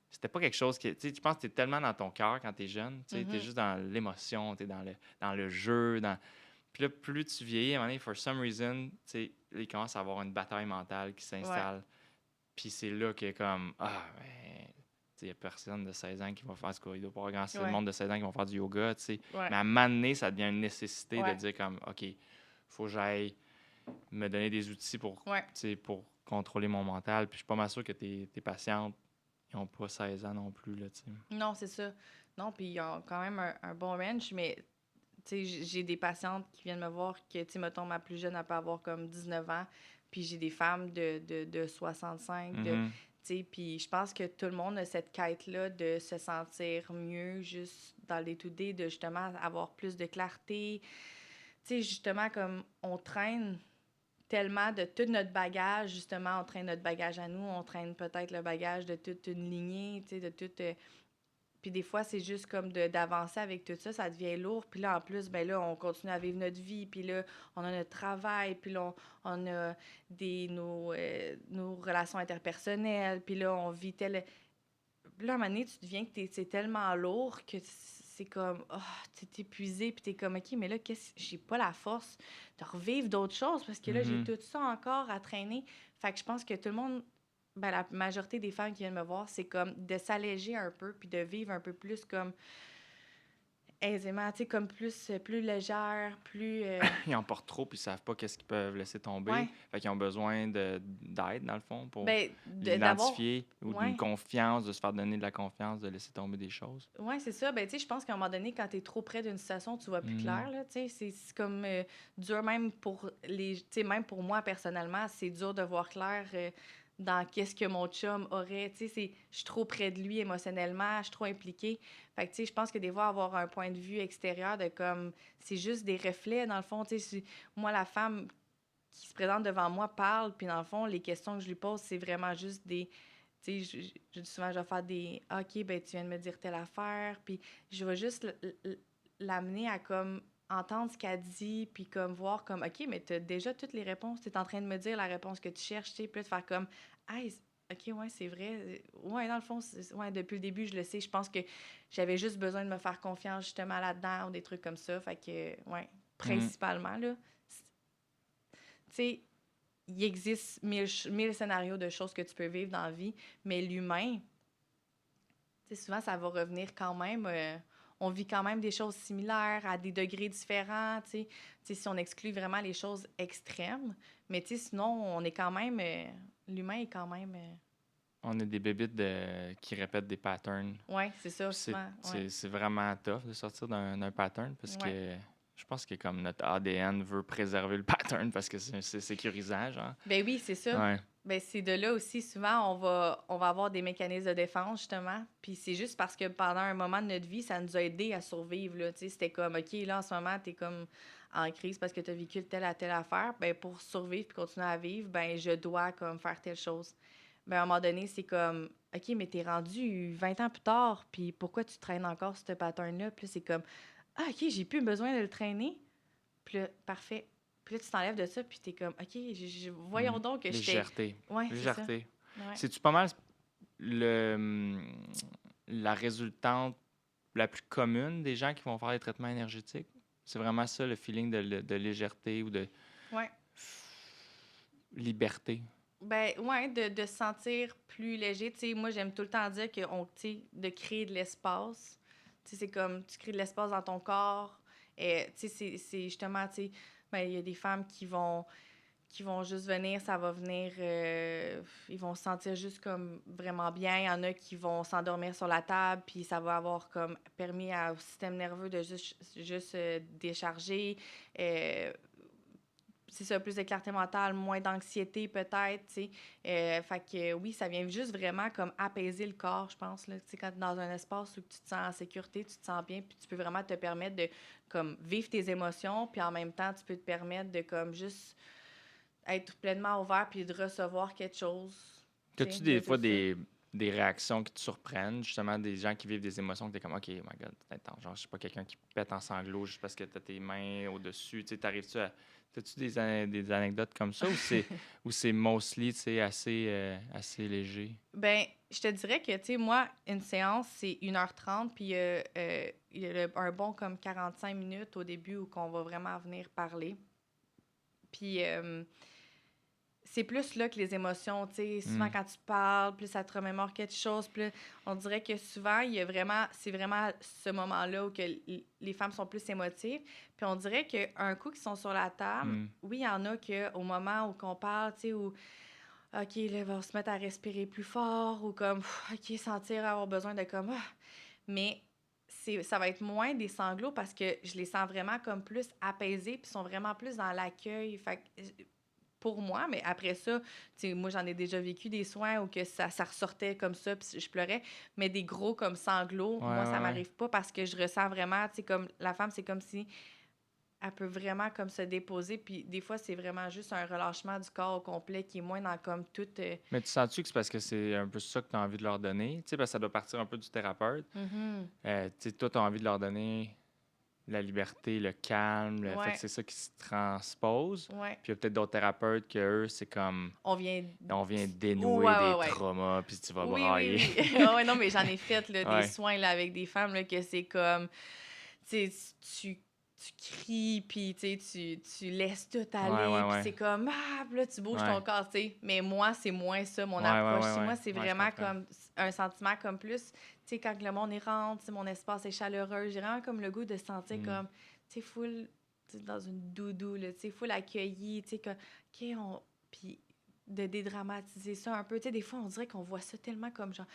C'était pas quelque chose qui. Tu sais, tu penses que t'es tellement dans ton cœur quand t'es jeune, tu sais, t'es Mhm. juste dans l'émotion, t'es dans le jeu, dans. Puis là, plus tu vieillis, à un moment donné, for some reason, tu sais, là, il commence à avoir une bataille mentale qui Ouais, s'installe. Puis c'est là que comme, ah, ben, tu sais, il y a personne de 16 ans qui va faire ce qu'il doit pas avoir grand, c'est le ouais, monde de 16 ans qui va faire du yoga, tu sais. ouais, Mais à un moment donné, ça devient une nécessité de ouais, dire comme, OK, faut que j'aille me donner des outils pour, ouais. tu sais, pour contrôler mon mental. Puis je suis pas mal sûr que tes patientes, ils ont pas 16 ans non plus, là, tu sais. Non, c'est ça. Non, puis ils ont quand même un bon range, mais tu sais, j'ai des patientes qui viennent me voir que, tu sais, mettons, ma plus jeune, elle peut avoir comme 19 ans, puis j'ai des femmes de 65, tu Mhm. sais, puis je pense que tout le monde a cette quête-là de se sentir mieux juste dans les 2D, de justement avoir plus de clarté. Tu sais, justement, comme on traîne tellement de tout notre bagage, justement, on traîne notre bagage à nous, on traîne peut-être le bagage de toute une lignée, tu sais, de toute... puis Puis des fois, c'est juste comme d'avancer avec tout ça, ça devient lourd. Puis là, en plus, ben là, on continue à vivre notre vie. Puis là, on a notre travail. Puis là, on a nos relations interpersonnelles. Puis là, on vit tel... Puis là, à un moment donné, tu deviens que c'est tellement lourd que c'est comme, oh, t'es épuisé, puis t'es comme, OK, mais là, j'ai pas la force de revivre d'autres choses parce que là, j'ai Mhm. tout ça encore à traîner. Fait que je pense que tout le monde, ben, la majorité des femmes qui viennent me voir, c'est comme de s'alléger un peu, puis de vivre un peu plus comme aisément, tu sais, comme plus légère, plus. Ils en portent trop puis ils savent pas qu'est-ce qu'ils peuvent laisser tomber. Ouais. Fait qu'ils ont besoin d'aide, dans le fond, pour Ben, d'avoir. l'identifier ou d'une Ouais. confiance, de se faire donner de la confiance, de laisser tomber des choses. Ouais, c'est ça. Ben, tu sais, je pense qu'à un moment donné, quand t'es trop près d'une situation, tu vois plus Mhm. clair, là, tu sais. C'est comme dur même pour les... Tu sais, même pour moi, personnellement, c'est dur de voir clair dans qu'est-ce que mon chum aurait. Tu sais, je suis trop près de lui émotionnellement, je suis trop impliquée. Fait que, tu sais, je pense que des fois, avoir un point de vue extérieur de comme... C'est juste des reflets, dans le fond, tu sais. Moi, la femme qui se présente devant moi parle, puis dans le fond, les questions que je lui pose, c'est vraiment juste des... Tu sais, je dis souvent, je vais faire des ah, OK, ben tu viens de me dire telle affaire, puis je vais juste l'amener à comme entendre ce qu'elle dit, puis comme voir comme OK, mais tu as déjà toutes les réponses, tu es en train de me dire la réponse que tu cherches, tu sais, puis là, de faire comme hey, OK, ouais, c'est vrai. Ouais, dans le fond, ouais, depuis le début, je le sais. Je pense que j'avais juste besoin de me faire confiance justement là-dedans ou des trucs comme ça. Fait que, ouais, Mhm. principalement, là. Tu sais, il existe mille scénarios de choses que tu peux vivre dans la vie, mais l'humain, tu sais, souvent, ça va revenir quand même. On vit quand même des choses similaires à des degrés différents, tu sais. Tu sais, si on exclut vraiment les choses extrêmes. Mais tu sais, sinon, on est quand même... l'humain est quand même... On est des bébites qui répètent des patterns. ouais, c'est ça, Puis souvent. Ouais, c'est vraiment tough de sortir d'un pattern parce ouais. que je pense que comme notre ADN veut préserver le pattern parce que c'est sécurisant, genre. Ben oui, c'est ça. Ouais. Ben c'est de là aussi, souvent, on va avoir des mécanismes de défense, justement. Puis c'est juste parce que pendant un moment de notre vie, ça nous a aidé à survivre, là. Tu sais, c'était comme, OK, là, en ce moment, t'es comme en crise parce que t'as vécu telle à telle affaire. Ben pour survivre puis continuer à vivre, ben je dois, comme, faire telle chose. Ben à un moment donné, c'est comme, OK, mais t'es rendu 20 ans plus tard, puis pourquoi tu traînes encore ce pattern-là? Puis là, c'est comme, ah, OK, j'ai plus besoin de le traîner. Puis là, parfait. Puis là, tu t'enlèves de ça, puis t'es comme, OK, voyons Mhm. donc que j'étais. Légèreté. Ouais, c'est ça. Légèreté. Ouais. C'est-tu pas mal le, la résultante la plus commune des gens qui vont faire des traitements énergétiques? C'est vraiment ça, le feeling de légèreté ou de Ouais. liberté. Ben, ouais, de se sentir plus léger. Tu sais, moi, j'aime tout le temps dire que tu sais, de créer de l'espace. Tu sais, c'est comme, tu crées de l'espace dans ton corps. Et, tu sais, c'est justement, tu sais, ben, il y a des femmes qui vont juste venir, ça va venir, ils vont se sentir juste comme vraiment bien. Il y en a qui vont s'endormir sur la table, puis ça va avoir comme permis au système nerveux de juste décharger. Euh, c'est ça, plus de clarté mentale, moins d'anxiété peut-être, tu sais. Fait que oui, ça vient juste vraiment comme apaiser le corps, je pense, là. Tu sais, quand tu es dans un espace où tu te sens en sécurité, tu te sens bien, puis tu peux vraiment te permettre de comme vivre tes émotions, puis en même temps, tu peux te permettre de comme juste être pleinement ouvert puis de recevoir quelque chose, tu sais, As-tu de des tout fois ça. des réactions qui te surprennent, justement, des gens qui vivent des émotions que t'es comme, OK, my God, attends, genre, je sais pas, quelqu'un qui pète en sanglots juste parce que t'as tes mains au-dessus, tu sais, t'arrives-tu à... T'as-tu des anecdotes comme ça ou c'est mostly, tu sais, assez léger? Ben, je te dirais que, tu sais, moi, une séance, c'est 1h30, puis il y a un bon comme 45 minutes au début où qu'on va vraiment venir parler. Puis c'est plus là que les émotions, tu sais, souvent Hmm. quand tu parles, plus ça te remémore quelque chose, puis là, on dirait que souvent, il y a vraiment, c'est vraiment ce moment-là où que les femmes sont plus émotives. Puis on dirait qu'un coup qu'ils sont sur la table, Hmm. oui, il y en a que au moment où qu'on parle, tu sais, où OK, là, ils vont se mettre à respirer plus fort ou comme, OK, sentir avoir besoin de comme, ah. Mais ça va être moins des sanglots parce que je les sens vraiment comme plus apaisés puis sont vraiment plus dans l'accueil. Fait que, pour moi, mais après ça, tu sais, moi, j'en ai déjà vécu des soins où que ça ressortait comme ça puis je pleurais. Mais des gros comme sanglots, Ouais, moi, ça ouais, ouais. m'arrive pas parce que je ressens vraiment, tu sais, comme la femme, c'est comme si elle peut vraiment comme se déposer. Puis des fois, c'est vraiment juste un relâchement du corps au complet qui est moins dans comme tout... Mais tu sens-tu que c'est parce que c'est un peu ça que tu as envie de leur donner? Tu sais, parce que ça doit partir un peu du thérapeute. Mhm. Tu sais, toi, tu as envie de leur donner la liberté, le calme. Fait que Ouais, c'est ça qui se transpose. ouais. Puis il y a peut-être d'autres thérapeutes que eux, c'est comme On vient... on vient dénouer Ouais, ouais, des ouais. traumas, puis tu vas Oui, oui, brailler. oui. Ah ouais, non, mais j'en ai fait là, des Ouais. soins là, avec des femmes là, que c'est comme, tu sais, tu cries, puis tu laisses tout Ouais, ouais, aller, puis ouais. c'est comme, ah, puis là, tu bouges Ouais. ton corps, tu sais. Mais moi, c'est moins ça, mon Ouais, ouais, approche. ouais, Si ouais. moi, c'est Ouais, je vraiment comprends. comme un sentiment comme plus, tu sais, quand le monde y rentre, si mon espace est chaleureux, j'ai vraiment comme le goût de se sentir Mm. comme, tu sais, full, tu sais, dans une doudou, là, tu sais, full accueilli, tu sais, que, OK, on... Puis de dédramatiser ça un peu. Tu sais, des fois, on dirait qu'on voit ça tellement comme genre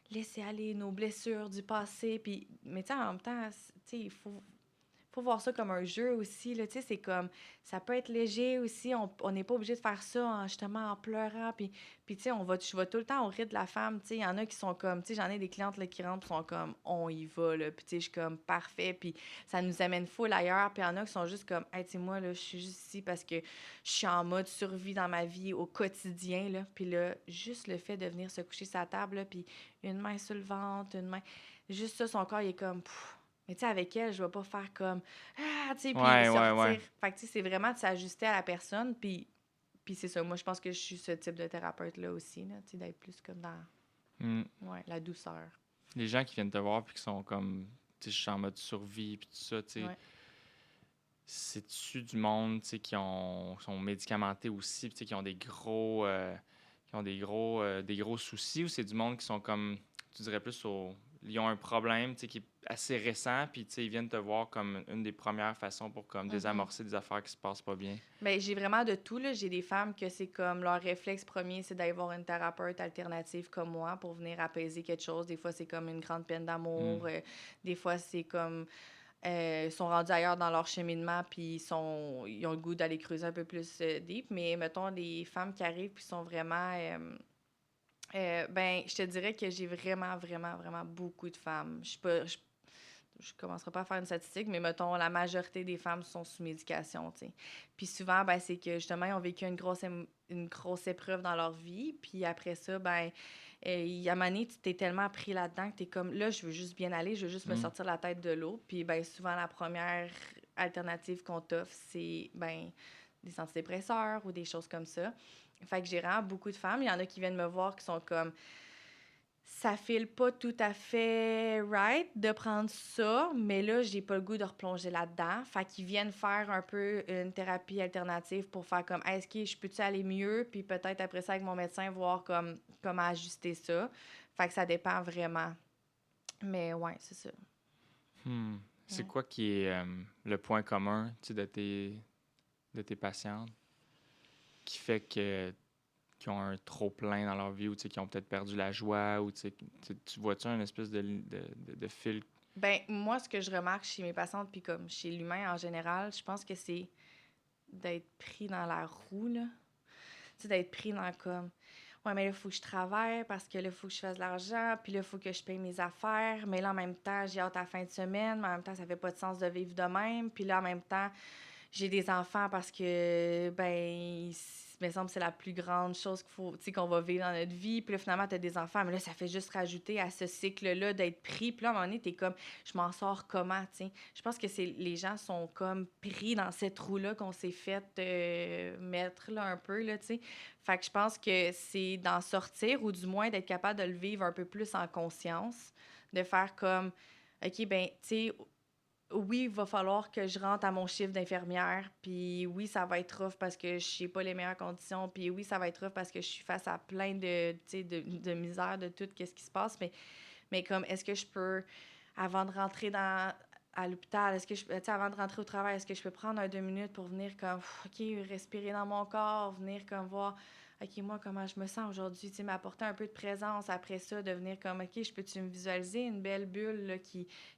laisser aller nos blessures du passé. Puis, mais tu sais, en même temps, tu sais, faut voir ça comme un jeu aussi, là, tu sais, c'est comme, ça peut être léger aussi, on n'est pas obligé de faire ça justement en pleurant, puis tu sais, je vais tout le temps au rythme de la femme, tu sais, il y en a qui sont comme, tu sais, j'en ai des clientes, là, qui rentrent, sont comme, on y va, là, puis tu sais, je suis comme, parfait, puis ça nous amène full ailleurs, puis il y en a qui sont juste comme, hey, tu sais, moi, là, je suis juste ici parce que je suis en mode survie dans ma vie au quotidien, là, puis là, juste le fait de venir se coucher sur la table, là, puis une main sur le ventre, une main, juste ça, son corps, il est comme, pff. Mais tu sais, avec elle, je vais pas faire comme ah, tu sais, puis Ouais, ouais, sortir. ouais. Fait que tu sais, c'est vraiment de s'ajuster à la personne, puis c'est ça. Moi, je pense que je suis ce type de thérapeute-là aussi, là, tu sais, d'être plus comme dans, Mm. ouais, la douceur. Les gens qui viennent te voir puis qui sont comme, tu sais, je suis en mode survie puis tout ça, tu sais, Ouais. c'est-tu du monde, tu sais, sont médicamentés aussi, puis tu sais, qui ont des gros soucis, ou c'est du monde qui sont comme, tu dirais plus ils ont un problème, tu sais, qui est assez récent, puis tu sais, ils viennent te voir comme une des premières façons pour comme Mhm. désamorcer des affaires qui se passent pas bien. Ben, j'ai vraiment de tout, là. J'ai des femmes que c'est comme leur réflexe premier, c'est d'aller voir une thérapeute alternative comme moi pour venir apaiser quelque chose. Des fois, c'est comme une grande peine Mm. d'amour. Des fois, c'est comme ils sont rendus ailleurs dans leur cheminement, puis ils ont le goût d'aller creuser un peu plus deep. Mais mettons, des femmes qui arrivent, puis sont vraiment. Ben, je te dirais que j'ai vraiment, vraiment, vraiment beaucoup de femmes. Je commencerai pas à faire une statistique, mais mettons, la majorité des femmes sont sous médication, tu sais. Puis souvent, ben, c'est que justement, ils ont vécu une grosse épreuve dans leur vie. Puis après ça, ben, à un moment donné, tu t'es tellement pris là-dedans que t'es comme, là, je veux juste bien aller, je veux juste me Mm. sortir la tête de l'eau. Puis ben, souvent, la première alternative qu'on t'offre, c'est, ben, des antidépresseurs ou des choses comme ça. Fait que j'ai vraiment beaucoup de femmes. Il y en a qui viennent me voir qui sont comme ça file pas tout à fait right de prendre ça, mais là, j'ai pas le goût de replonger là-dedans. Fait qu'ils viennent faire un peu une thérapie alternative pour faire comme est-ce que je peux-tu aller mieux, puis peut-être après ça avec mon médecin voir comme comment ajuster ça. Fait que ça dépend vraiment. Mais ouais, c'est ça. Hmm. C'est Ouais. quoi qui est le point commun, tu sais, de tes patientes qui fait que qui ont un trop plein dans leur vie ou tu sais, qui ont peut-être perdu la joie ou tu sais, tu vois-tu un espèce de fil? Ben moi, ce que je remarque chez mes patientes, puis comme chez l'humain en général, je pense que c'est d'être pris dans la roue, là. Tu sais, d'être pris dans comme ouais, mais là, il faut que je travaille parce que là, il faut que je fasse de l'argent, puis là, il faut que je paye mes affaires. Mais là, en même temps, j'ai hâte à la fin de semaine, mais en même temps, ça fait pas de sens de vivre de même. Puis là, en même temps, j'ai des enfants parce que, ben, il me semble que c'est la plus grande chose qu'il faut, tu sais, qu'on va vivre dans notre vie. Puis là, finalement, t'as des enfants, mais là, ça fait juste rajouter à ce cycle-là d'être pris. Puis là, à un moment donné, t'es comme, je m'en sors comment, tu sais? Je pense que les gens sont comme pris dans cette roue-là qu'on s'est fait mettre, là, un peu, là, tu sais. Fait que je pense que c'est d'en sortir, ou du moins d'être capable de le vivre un peu plus en conscience, de faire comme, OK, ben, tu sais, oui, il va falloir que je rentre à mon chiffre d'infirmière, puis oui, ça va être rough parce que je n'ai pas les meilleures conditions, puis oui, ça va être rough parce que je suis face à plein de, tu sais, de misère, de tout, qu'est-ce qui se passe, mais comme, est-ce que je peux, avant de rentrer à l'hôpital, est-ce que je, tu sais, avant de rentrer au travail, est-ce que je peux prendre 2 minutes pour venir comme, OK, respirer dans mon corps, venir comme voir, OK, moi, comment je me sens aujourd'hui, tu sais, m'apporter un peu de présence après ça, de venir comme, OK, je peux-tu me visualiser une belle bulle là,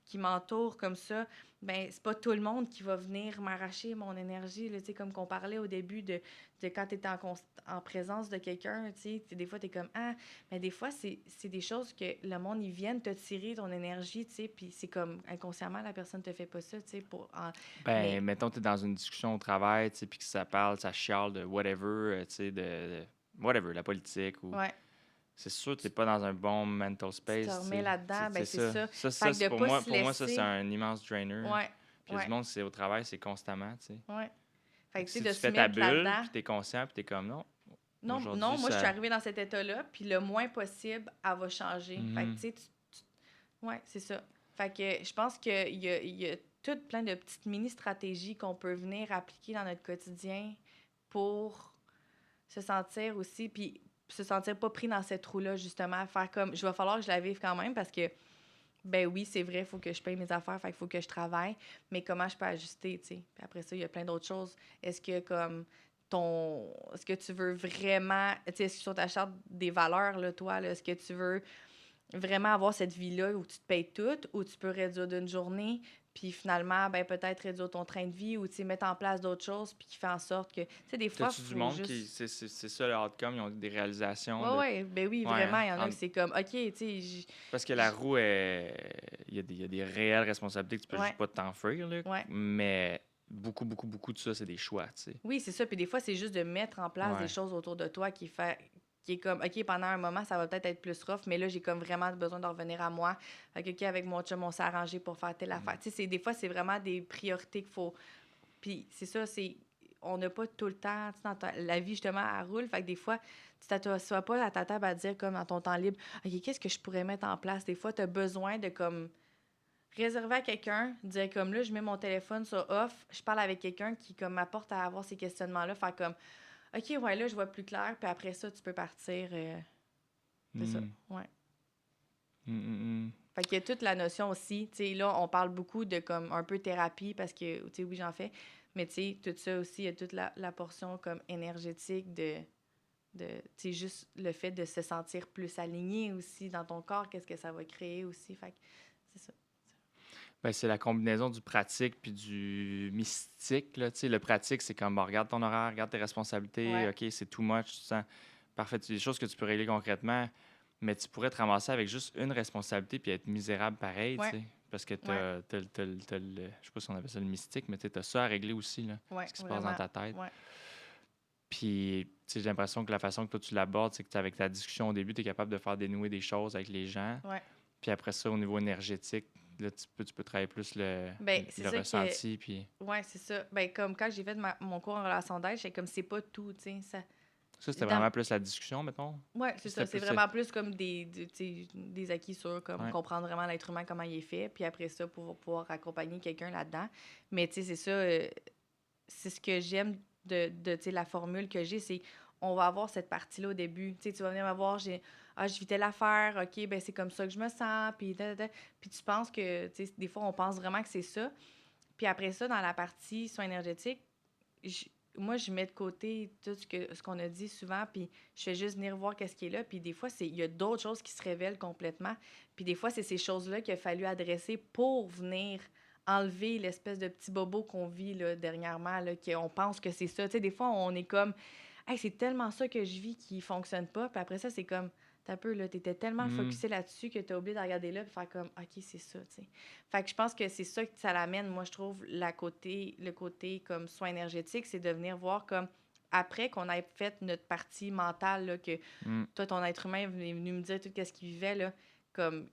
qui m'entourent comme ça, ben c'est pas tout le monde qui va venir m'arracher mon énergie, là, tu sais, comme qu'on parlait au début de quand tu es en présence de quelqu'un, tu sais, des fois, tu es comme, ah, mais des fois, c'est des choses que le monde, ils viennent te tirer ton énergie, tu sais, puis c'est comme, inconsciemment, la personne te fait pas ça, tu sais, Ben, mais, mettons, tu es dans une discussion au travail, tu sais, puis que ça parle, ça chiale de whatever, tu sais, whatever, la politique ou. ouais, C'est sûr que tu n'es pas dans un bon mental tu te space, tu remets sais. là-dedans, ben C'est c'est ça. ça. Ça, Fait que c'est de pas se pour moi, ça, c'est laisser, un immense drainer. ouais, Puis il y a du ouais, monde, c'est au travail, c'est constamment, tu sais. ouais. Fait Fait que que, tu sais, si de tu se fais ta mettre bulle, là-dedans. puis tu es conscient, puis tu es comme non, Non, aujourd'hui, non, moi, je suis ça. arrivée dans cet état-là, puis le moins possible, elle va changer. Fait que, Mhm. tu sais, ouais, c'est ça. Fait que je pense qu'il y a tout plein de petites mini-stratégies qu'on peut venir appliquer dans notre quotidien pour se sentir aussi, puis se sentir pas pris dans cette roue-là, justement. Faire comme, je vais falloir que je la vive quand même parce que, ben oui, c'est vrai, il faut que je paye mes affaires, fait qu'il faut que je travaille, mais comment je peux ajuster, tu sais? Puis après ça, il y a plein d'autres choses. Est-ce que, comme, est-ce que tu veux vraiment, tu sais, sur ta charte des valeurs, là, toi, là, est-ce que tu veux vraiment avoir cette vie-là où tu te payes tout, ou tu peux réduire d'une journée, puis finalement, ben peut-être réduire ton train de vie, ou tu sais, mettre en place d'autres choses, puis qui fait en sorte que, tu sais, des fois, il T'as-tu du faut monde qui. juste... C'est ça le outcome, ils ont des réalisations Ouais, de. ouais, ben oui, Ouais, vraiment, hein? il y en a que c'est comme, OK, tu sais, Parce que la roue est. Il y a des réelles responsabilités que tu peux juste ouais, pas t'enfuir, là. ouais. Mais beaucoup, beaucoup, beaucoup de ça, c'est des choix, tu sais. Oui, c'est ça, puis des fois, c'est juste de mettre en place des Ouais. choses autour de toi qui est comme, OK, pendant un moment, ça va peut-être être plus rough, mais là, j'ai comme vraiment besoin de revenir à moi. Fait que, OK, avec mon chum, on s'est arrangé pour faire telle affaire. Mm. Tu sais, des fois, c'est vraiment des priorités qu'il faut. Puis c'est ça, on n'a pas tout le temps, tu sais, la vie, justement, elle roule. Fait que des fois, tu t'assois pas à ta table à dire, comme dans ton temps libre, OK, qu'est-ce que je pourrais mettre en place? Des fois, tu as besoin de, comme, réserver à quelqu'un, dire, comme là, je mets mon téléphone sur off, je parle avec quelqu'un qui, comme, m'apporte à avoir ces questionnements-là, faire comme, OK, ouais, là, je vois plus clair, puis après ça, tu peux partir. C'est ça, Mm. ouais. Mm, mm, mm. Fait qu'il y a toute la notion aussi, tu sais, là, on parle beaucoup de comme un peu thérapie parce que, tu sais, oui, j'en fais, mais tu sais, tout ça aussi, il y a toute la portion comme énergétique tu sais, juste le fait de se sentir plus aligné aussi dans ton corps, qu'est-ce que ça va créer aussi, fait que c'est ça. Ben, c'est la combinaison du pratique puis du mystique, là. Tu sais, le pratique, c'est comme, bon, regarde ton horaire, regarde tes responsabilités, Ouais, OK, c'est too much, tu te sens parfait. C'est des choses que tu peux régler concrètement, mais tu pourrais te ramasser avec juste une responsabilité puis être misérable pareil, tu ouais, sais. Parce que ouais, je sais pas si on appelle ça le mystique, mais tu as ça à régler aussi, là, ouais, ce qui se passe dans vraiment, ta tête. ouais, Puis, tu sais, j'ai l'impression que la façon que toi tu l'abordes, c'est que avec ta discussion au début, tu es capable de faire dénouer des choses avec les gens. ouais. Puis après ça, au niveau énergétique, là, tu peux travailler plus Ben, c'est le ça que, ressenti. Puis ouais, c'est ça. Ben, comme quand j'ai fait mon cours en relation d'aide, j'étais comme, c'est pas tout, tu sais, ça, c'était dans, vraiment plus la discussion, mettons. ouais, c'est C'était ça. C'est plus. vraiment plus comme tu sais, des acquis sur comme Ouais. comprendre vraiment l'être humain, comment il est fait, puis après ça, pour pouvoir accompagner quelqu'un là-dedans. Mais tu sais, c'est ça, c'est ce que j'aime tu sais, la formule que j'ai, c'est on va avoir cette partie-là au début. Tu sais, tu vas venir me voir, je vis telle affaire, OK, ben c'est comme ça que je me sens, puis puis tu penses que, tu sais, des fois, on pense vraiment que c'est ça. Puis après ça, dans la partie soins énergétiques, je- moi, je mets de côté tout ce qu'on a dit souvent, puis je fais juste venir voir qu'est-ce qui est là. Puis des fois, il y a d'autres choses qui se révèlent complètement. Puis des fois, c'est ces choses-là qu'il a fallu adresser pour venir enlever l'espèce de petit bobo qu'on vit là, dernièrement, là, qu'on pense que c'est ça. Tu sais, des fois, on est comme, hey, c'est tellement ça que je vis qui fonctionne pas. Puis après ça, c'est comme, t'as peu, là, t'étais tellement Mm. focusé là-dessus que t'as oublié de regarder là, puis faire comme, OK, c'est ça, tu sais. Fait que je pense que c'est ça que ça l'amène, moi, je trouve, le côté comme soin énergétique, c'est de venir voir comme, après qu'on ait fait notre partie mentale, là, que Mm. toi, ton être humain est venu me dire tout ce qu'il vivait, là, comme,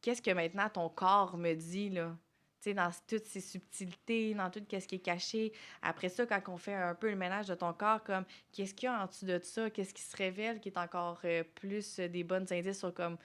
qu'est-ce que maintenant ton corps me dit, là? Tu sais, dans toutes ces subtilités, dans tout ce qui est caché. Après ça, quand on fait un peu le ménage de ton corps, comme, qu'est-ce qu'il y a en dessous de ça? Qu'est-ce qui se révèle qui est encore plus des bonnes indices sur comme,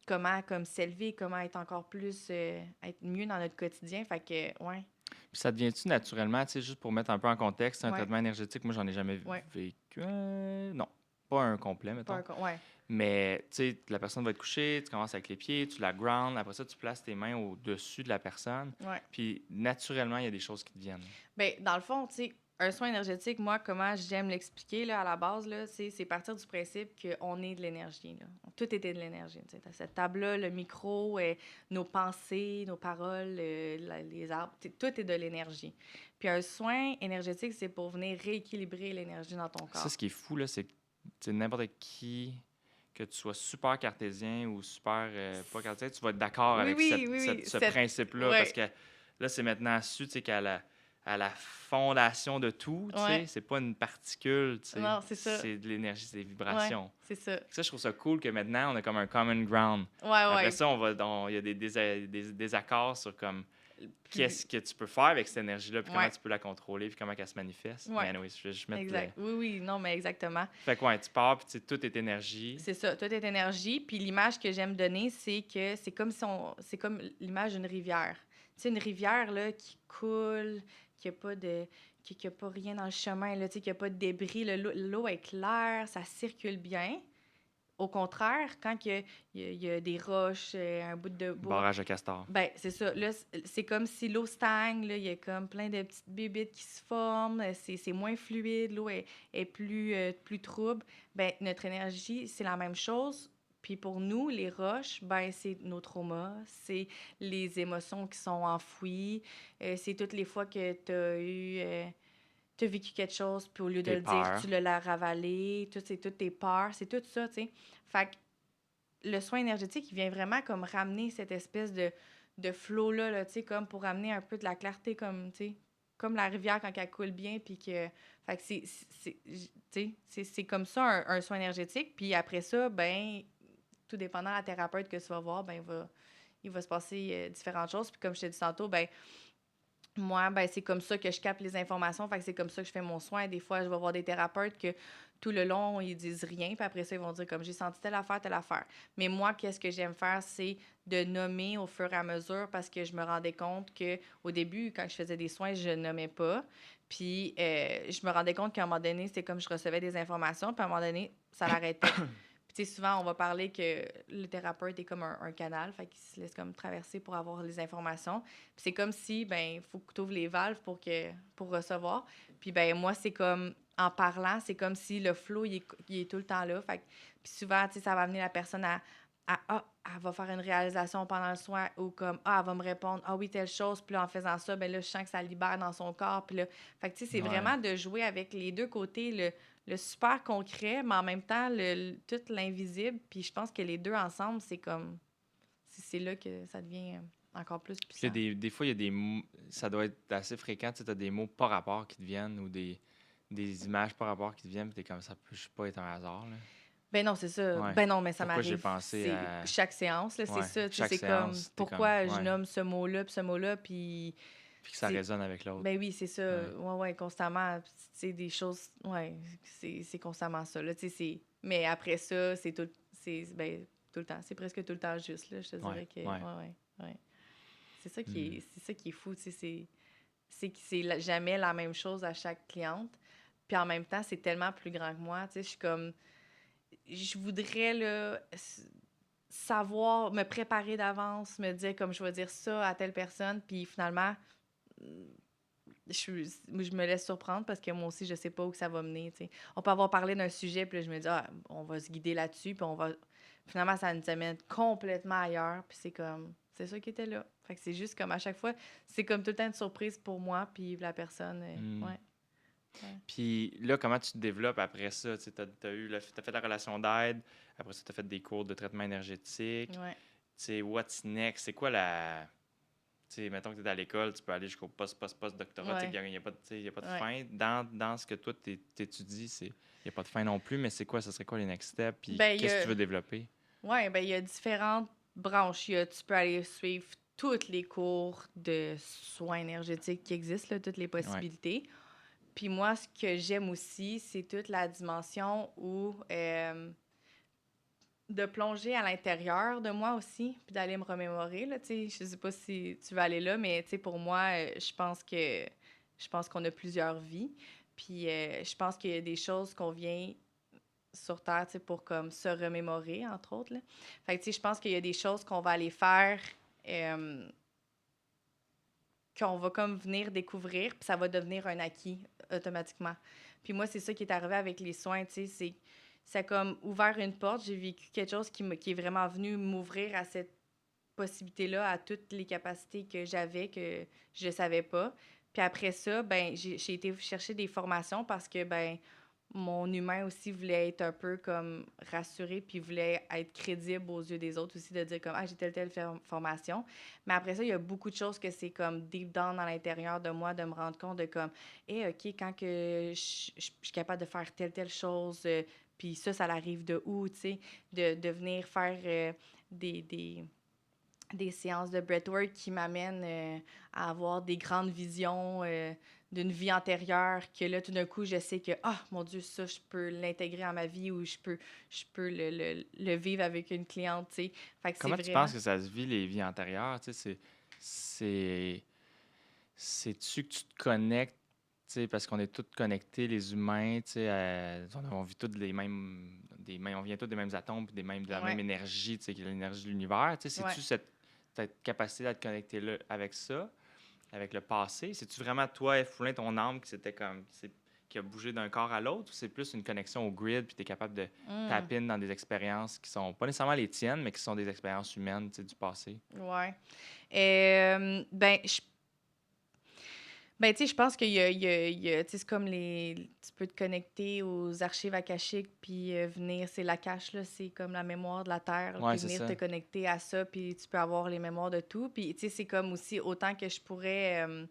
comment comme s'élever, comment être encore plus, être mieux dans notre quotidien. Fait que, ouais, Puis ça devient-tu naturellement, tu sais, juste pour mettre un peu en contexte, un ouais, traitement énergétique, moi, j'en ai jamais ouais, vécu. Non, pas un complet, pas mettons. un ouais, Mais, tu sais, la personne va être couchée, tu commences avec les pieds, tu la ground, après ça, tu places tes mains au-dessus de la personne. ouais. Puis, naturellement, il y a des choses qui te viennent. Ben dans le fond, tu sais, Un soin énergétique, moi, comment j'aime l'expliquer là, à la base, là, c'est partir du principe qu'on est de l'énergie. Là. Tout était de l'énergie. Tu sais. T'as cette table-là, le micro, nos pensées, nos paroles, les arbres, tout est de l'énergie. Puis un soin énergétique, c'est pour venir rééquilibrer l'énergie dans ton Ça, corps. ce qui est fou, là, c'est que n'importe qui, que tu sois super cartésien ou super pas cartésien, tu vas être d'accord Oui, avec oui, oui, oui. ce principe-là parce Ouais, que là, c'est maintenant su, tu sais, à la fondation de tout, tu sais, ouais. c'est pas une particule, tu sais, Non, c'est ça. c'est de l'énergie, c'est des Ouais, vibrations. c'est ça. Ça, je trouve ça cool que maintenant, on a comme un common ground. Ouais, Après ouais. ça, il y a des désaccords sur comme Plus... qu'est-ce que tu peux faire avec cette énergie-là, puis comment Ouais, tu peux la contrôler, puis comment elle se manifeste. Mais ouais. anyway, je vais juste mettre le... Exact. Oui, oui, non, mais exactement. Fait que ouais, tu pars, puis tu sais, tout est énergie. C'est ça, tout est énergie. Puis l'image que j'aime donner, c'est que c'est comme si on... c'est comme l'image d'une rivière. Tu sais, une rivière là, qui coule, qui n'a pas de... qui a pas rien dans le chemin, là, tu sais, qui n'a pas de débris. L'eau est claire, ça circule bien. Au contraire, quand il y a des roches, un bout de bois, Barrage de castor. ben c'est ça. Là, c'est comme si l'eau stagne, là, il y a comme plein de petites bébites qui se forment, c'est moins fluide, l'eau est plus trouble. Ben notre énergie, c'est la même chose. Puis pour nous, les roches, ben c'est nos traumas, c'est les émotions qui sont enfouies, c'est toutes les fois que tu as t'as vécu quelque chose, puis au lieu de Tes le dire, peurs. tu l'as ravalé, c'est toutes tes peurs, c'est tout ça, tu sais. Fait que le soin énergétique, il vient vraiment comme ramener cette espèce de flow-là, là, tu sais, comme pour amener un peu de la clarté, comme, tu sais, comme la rivière quand elle coule bien, puis que... Fait que tu sais, c'est comme ça un soin énergétique. Puis après ça, ben, tout dépendant de la thérapeute que tu vas voir, ben, il va se passer différentes choses. Puis comme je t'ai dit tantôt, ben, moi, ben, c'est comme ça que je capte les informations. Fait que c'est comme ça que je fais mon soin. Des fois, je vais voir des thérapeutes que tout le long, ils disent rien. Puis après ça, ils vont dire comme j'ai senti telle affaire, telle affaire. Mais moi, qu'est-ce que j'aime faire, c'est de nommer au fur et à mesure parce que je me rendais compte que au début, quand je faisais des soins, je nommais pas. Puis je me rendais compte qu'à un moment donné, c'était comme je recevais des informations. Puis à un moment donné, ça l'arrêtait. Puis, tu sais, souvent, on va parler que le thérapeute est comme un canal, fait qu'il se laisse comme traverser pour avoir les informations. Puis c'est comme si, ben, il faut que tu ouvres les valves pour recevoir. Puis, ben, moi, c'est comme, en parlant, c'est comme si le flow, il est tout le temps là. Fait que, puis souvent, tu sais, ça va amener la personne ah, elle va faire une réalisation pendant le soin ou comme, ah, elle va me répondre, ah oui, telle chose. Puis là, en faisant ça, ben là, je sens que ça libère dans son corps. Puis là, fait que, tu sais, c'est Ouais. vraiment de jouer avec les deux côtés, le super concret, mais en même temps, tout l'invisible. Puis je pense que les deux ensemble, c'est comme. C'est là que ça devient encore plus Puis il y a puissant. des fois, il y a des mots, ça doit être assez fréquent, tu sais, t'as des mots pas rapport qui te viennent ou des images pas rapport qui te viennent, puis t'es comme ça peut juste pas être un hasard, là. Ben non, c'est ça. Ouais. Ben non, mais ça Pourquoi j'ai m'arrive. pensé C'est à... chaque séance, là, c'est Ouais, ça. Tu sais, chaque c'est comme séance, t'es comme... pourquoi je Ouais. nomme ce mot-là, puis ce mot-là, puis. Puis que ça C'est. résonne avec l'autre. Ben oui, c'est ça. Ouais. Ouais, ouais, constamment. C'est des choses. Ouais, c'est constamment ça. Là, tu sais, mais après ça, c'est tout. Ben, tout le temps. C'est presque tout le temps juste, là. Je te Ouais. dirais que. Ouais. Ouais, ouais, ouais. Hmm. C'est ça qui est fou, tu sais. C'est que jamais la même chose à chaque cliente. Puis en même temps, c'est tellement plus grand que moi. Tu sais, je suis comme. Je voudrais, là, savoir, me préparer d'avance, me dire comme je vais dire ça à telle personne. Puis finalement, je me laisse surprendre parce que moi aussi, je sais pas où ça va mener, tu sais. On peut avoir parlé d'un sujet, puis là, je me dis, ah, on va se guider là-dessus, puis on va... Finalement, ça nous amène complètement ailleurs, puis c'est comme... C'est ça qui était là. Fait que c'est juste comme à chaque fois, c'est comme tout le temps une surprise pour moi, puis la personne, Hmm. ouais, ouais. Puis là, comment tu te développes après ça? Tu sais, t'as fait la relation d'aide, après ça, t'as fait des cours de traitement énergétique. Tu Ouais, sais, what's next? C'est quoi la... Tu sais, mettons que tu es à l'école, tu peux aller jusqu'au post-doctorat. Tu sais, ouais, il n'y a, pas y a pas de ouais. fin. Dans ce que toi, t'étudies, il n'y a pas de fin non plus, mais c'est quoi? Ça serait quoi les next steps? Puis Ben, qu'est-ce que tu veux développer? ouais, ben, il y a différentes branches. Tu peux aller suivre tous les cours de soins énergétiques qui existent, là, toutes les Ouais. possibilités. Puis moi, ce que j'aime aussi, c'est toute la dimension où de plonger à l'intérieur de moi aussi, puis d'aller me remémorer, là, tu sais. Je sais pas si tu vas aller là, mais tu sais, pour moi, je pense qu'on a plusieurs vies. Puis je pense qu'il y a des choses qu'on vient sur Terre, tu sais, pour comme se remémorer, entre autres, là. Fait que, tu sais, je pense qu'il y a des choses qu'on va aller faire euh, qu'on va comme venir découvrir, puis ça va devenir un acquis automatiquement. Puis moi, c'est ça qui est arrivé avec les soins, tu sais, ça a comme ouvert une porte. J'ai vécu quelque chose qui est vraiment venu m'ouvrir à cette possibilité-là, à toutes les capacités que j'avais, que je savais pas. Puis après ça, ben j'ai été chercher des formations parce que, ben mon humain aussi voulait être un peu comme rassuré, puis voulait être crédible aux yeux des autres aussi, de dire comme, ah, j'ai telle formation. Mais après ça, il y a beaucoup de choses que c'est comme deep down dans l'intérieur de moi, de me rendre compte de comme, OK, quand que je suis capable de faire telle chose, puis ça l'arrive de où, tu sais, de venir faire des séances de breathwork qui m'amènent à avoir des grandes visions d'une vie antérieure, que là, tout d'un coup, je sais que, ah, mon Dieu, ça, je peux l'intégrer à ma vie ou je peux le vivre avec une cliente, tu sais. Fait que c'est Comment tu vraiment... penses que ça se vit, les vies antérieures? Tu sais, c'est... C'est-tu que tu te connectes, tu sais, parce qu'on est tous connectés, les humains, tu sais, on vit tous on vient tous des mêmes atomes, puis de la même Ouais, énergie, tu sais, qui est l'énergie de l'univers. Tu sais, ouais. c'est-tu cette capacité à te connecter là, avec ça, avec le passé? C'est-tu vraiment toi, F. Foulin, ton âme, qui a bougé d'un corps à l'autre, ou c'est plus une connexion au grid, puis tu es capable de Mm, taper dans des expériences qui sont pas nécessairement les tiennes, mais qui sont des expériences humaines, tu sais, du passé? ouais. Ben, ben, tu sais, je pense tu sais, c'est comme tu peux te connecter aux archives akashiques, puis venir, c'est l'akash, là, c'est comme la mémoire de la Terre, là, Ouais, puis c'est venir te ça. connecter à ça, puis tu peux avoir les mémoires de tout. Puis, tu sais, c'est comme aussi, autant que je pourrais, euh,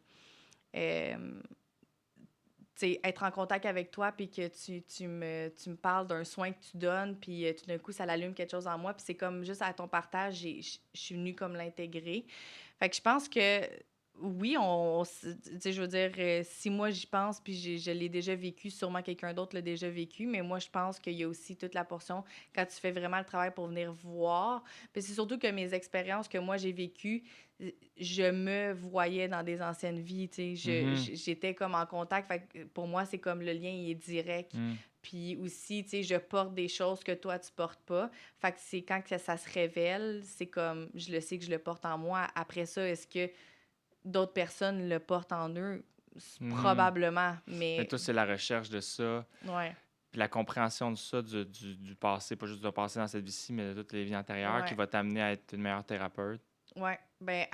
tu sais, être en contact avec toi, puis que tu me parles d'un soin que tu donnes, puis tout d'un coup, ça l'allume quelque chose en moi, puis c'est comme juste à ton partage, je suis venue comme l'intégrer. Fait que je pense que oui, tu sais, je veux dire, si moi j'y pense, puis je l'ai déjà vécu, sûrement quelqu'un d'autre l'a déjà vécu, mais moi je pense qu'il y a aussi toute la portion quand tu fais vraiment le travail pour venir voir. Puis c'est surtout que mes expériences que moi j'ai vécues, je me voyais dans des anciennes vies, tu sais, Mhm. j'étais comme en contact, fait que pour moi c'est comme le lien il est direct. Mm. Puis aussi, tu sais, je porte des choses que toi, tu portes pas. Fait que c'est quand que ça se révèle, c'est comme, je le sais que je le porte en moi. Après ça, est-ce que d'autres personnes le portent en eux? Mhm. Probablement, Mais mais toi, c'est la recherche de ça, ouais, puis la compréhension de ça, du passé, pas juste du passé dans cette vie-ci, mais de toutes les vies antérieures, qui ouais, va t'amener à être une meilleure thérapeute. ouais. Ben,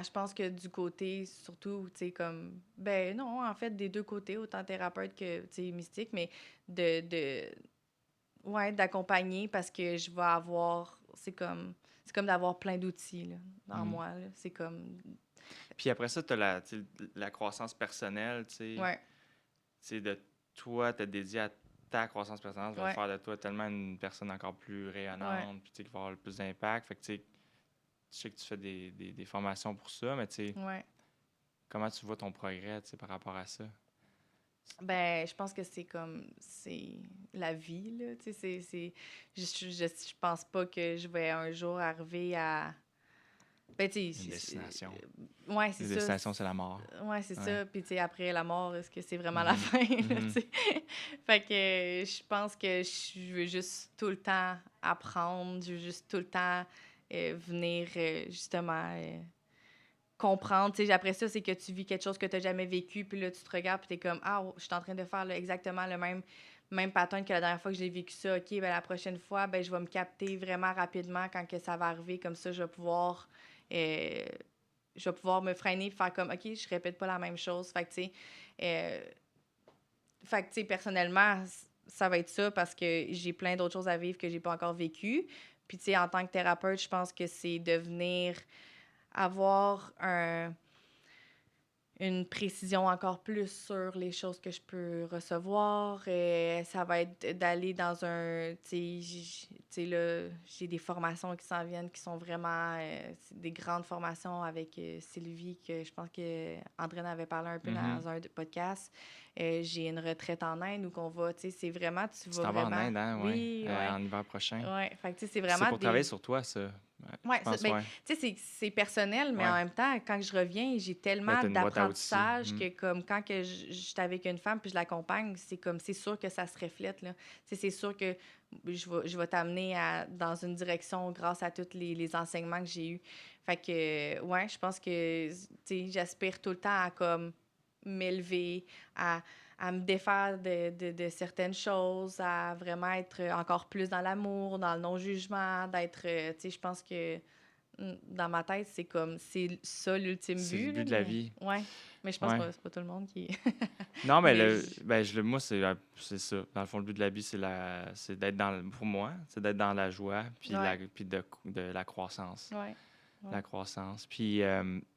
je pense que du côté, surtout, tu sais, comme, ben non, en fait, des deux côtés, autant thérapeute que, tu sais, mystique, mais de ouais, d'accompagner parce que je vais avoir, c'est comme d'avoir plein d'outils, là, dans Mm. moi, là. C'est comme, Puis après ça, tu as tu sais, la croissance personnelle, ouais, tu sais, de toi, te dédier à ta croissance personnelle, va ouais, faire de toi tellement une personne encore plus ouais, rayonnante, puis tu sais, qui va avoir le plus d'impact. Fait que tu sais, je sais que tu fais des formations pour ça, mais tu sais, ouais. comment tu vois ton progrès, tu sais, par rapport à ça? Ben, je pense que c'est la vie, là, tu sais, je pense pas que je vais un jour arriver à, ben, tu Une sais, destination. ouais, c'est Une ça, destination, c'est la mort. ouais, c'est Ouais. ça, puis tu sais, après la mort, est-ce que c'est vraiment la Mhm. fin, là, tu Mhm. sais? Fait que je pense que je veux juste tout le temps apprendre, je veux juste tout le temps venir, justement, comprendre, tu sais, après ça, c'est que tu vis quelque chose que tu n'as jamais vécu, puis là, tu te regardes, puis tu es comme, ah, oh, je suis en train de faire là, exactement le même pattern que la dernière fois que j'ai vécu ça. OK, ben la prochaine fois, ben je vais me capter vraiment rapidement quand que ça va arriver, comme ça, euh, je vais pouvoir me freiner et faire comme, OK, je répète pas la même chose. Euh, fait que, tu sais, personnellement, ça va être ça parce que j'ai plein d'autres choses à vivre que j'ai pas encore vécues. Puis, tu sais, en tant que thérapeute, je pense que c'est de venir avoir une précision encore plus sur les choses que je peux recevoir. Ça va être d'aller dans un... là, j'ai des formations qui s'en viennent qui sont vraiment c'est des grandes formations avec Sylvie, que je pense que André avait parlé un peu Mhm. dans un podcast. J'ai une retraite en Inde où qu'on va, tu sais, c'est vraiment, tu Tu vas t'en vas en vraiment... Inde, hein, ouais, Oui, ouais. en hiver prochain. Ouais, fait que tu sais, c'est Puis c'est vraiment pour travailler des... sur toi, ça. Je Ouais, pense, ben, ouais. tu sais, c'est personnel, mais en Ouais. même temps, quand je reviens, j'ai Ben, tellement t'as une boîte à outils. d'apprentissage que, comme, quand que j'étais avec une femme puis je l'accompagne, c'est comme, c'est sûr que ça se reflète, là. Tu sais, c'est sûr que je vais t'amener dans une direction grâce à tous les enseignements que j'ai eus. Fait que, ouais, je pense que, tu sais, j'aspire tout le temps à, comme, m'élever, à me défaire de certaines choses, à vraiment être encore plus dans l'amour, dans le non-jugement, d'être, tu sais, je pense que dans ma tête, c'est comme, c'est ça l'ultime C'est le but, là, but de la mais vie. ouais. Mais je pense Ouais. que c'est pas tout le monde qui... Non, mais mais moi, c'est ça. Dans le fond, le but de la vie, c'est d'être pour moi, c'est d'être dans la joie, puis, ouais, puis de la croissance. ouais, ouais. La croissance. Puis,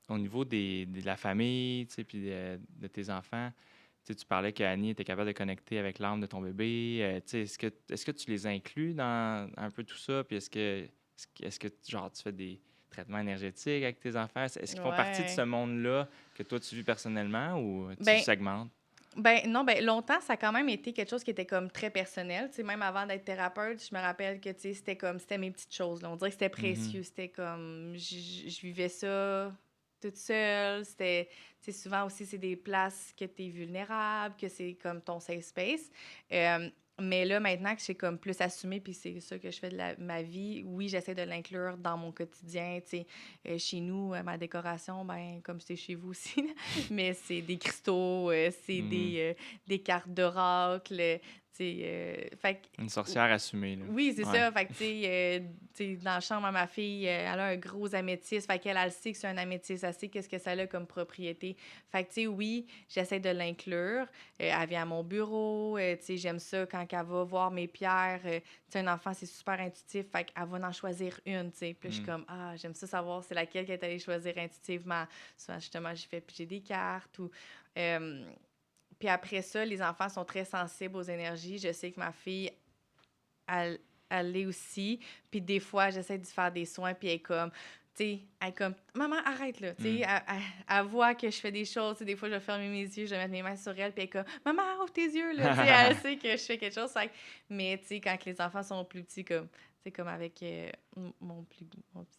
au niveau de la famille, tu sais, puis de tes enfants, tu sais, tu parlais qu'Annie était capable de connecter avec l'âme de ton bébé. Tu sais, est-ce que tu les inclus dans un peu tout ça? Puis est-ce que genre, tu fais des traitements énergétiques avec tes enfants? Est-ce qu'ils font partie de ce Ouais. monde-là que toi, tu vis personnellement ou tu Ben, segmentes? non, ben longtemps, ça a quand même été quelque chose qui était comme très personnel. Tu sais, même avant d'être thérapeute, je me rappelle que, tu sais, c'était comme, c'était mes petites choses, là. On dirait que c'était Mhm. précieux. C'était comme, je vivais ça toute seule. C'était, tu sais, souvent aussi, c'est des places que tu es vulnérable, que c'est comme ton safe space. Mais là, maintenant que j'ai comme plus assumé, puis c'est ça que je fais de ma vie, oui, j'essaie de l'inclure dans mon quotidien. Tu sais, chez nous, ma décoration, ben comme c'est chez vous aussi, là, mais c'est des cristaux, c'est Mhm. des cartes d'oracle, tu sais, fait que Une sorcière assumée, là. oui, c'est Ouais. ça. Fait que, tu sais, dans la chambre à ma fille, elle a un gros améthyste. Fait qu'elle, elle sait que c'est un améthyste. Elle sait qu'est-ce que ça a comme propriété. Fait que, tu sais, oui, j'essaie de l'inclure. Elle vient à mon bureau. Tu sais, j'aime ça quand elle va voir mes pierres. Tu sais, un enfant, c'est super intuitif. Fait qu'elle va en choisir une, tu sais. Puis là, je suis Mm. comme, ah, j'aime ça savoir c'est laquelle qu'elle est allée choisir intuitivement. Souvent, justement, j'ai des cartes ou... euh, puis après ça, les enfants sont très sensibles aux énergies. Je sais que ma fille, elle, elle l'est aussi. Puis des fois, j'essaie de faire des soins, puis elle est comme, tu sais, elle est comme, maman, arrête là. Tu sais, Mm. elle voit que je fais des choses. Tu sais, des fois, je vais fermer mes yeux, je vais mettre mes mains sur elle, puis elle est comme, maman, ouvre tes yeux, là. Tu sais, elle sait que je fais quelque chose. Mais tu sais, quand les enfants sont plus petits, comme, tu sais, comme avec mon petit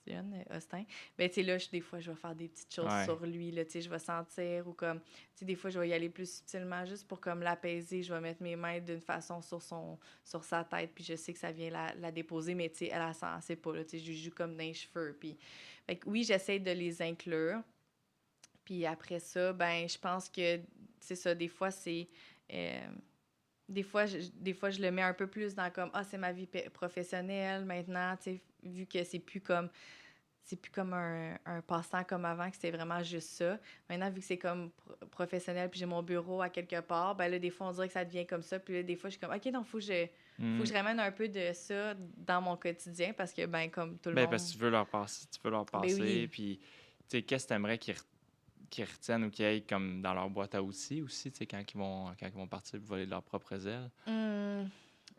jeune, Austin, ben tu sais, là, des fois, je vais faire des petites choses Ouais. sur lui, là, tu sais, je vais sentir ou comme, tu sais, des fois, je vais y aller plus subtilement juste pour comme l'apaiser. Je vais mettre mes mains d'une façon sur sa tête, puis je sais que ça vient la déposer, mais tu sais, elle ne sait pas, là, tu sais, je joue comme dans les cheveux, puis... Fait que oui, j'essaie de les inclure, puis après ça, ben, je pense que, c'est ça, des fois, c'est... euh, des fois, je le mets un peu plus dans comme, ah, c'est ma vie professionnelle maintenant, tu sais, vu que c'est plus comme un passe-temps comme avant, que c'était vraiment juste ça. Maintenant, vu que c'est comme professionnel, puis j'ai mon bureau à quelque part, ben là, des fois, on dirait que ça devient comme ça. Puis là, des fois, je suis comme, OK, donc, faut que je Mm. ramène un peu de ça dans mon quotidien parce que, ben, comme tout le Ben, parce monde. que tu veux leur passer, Ben oui. puis, tu sais, qu'est-ce que tu aimerais qu'ils retiennent ou qu'ils aillent comme dans leur boîte à outils aussi, tu sais, quand ils vont partir pour voler de leurs propres ailes? Hum,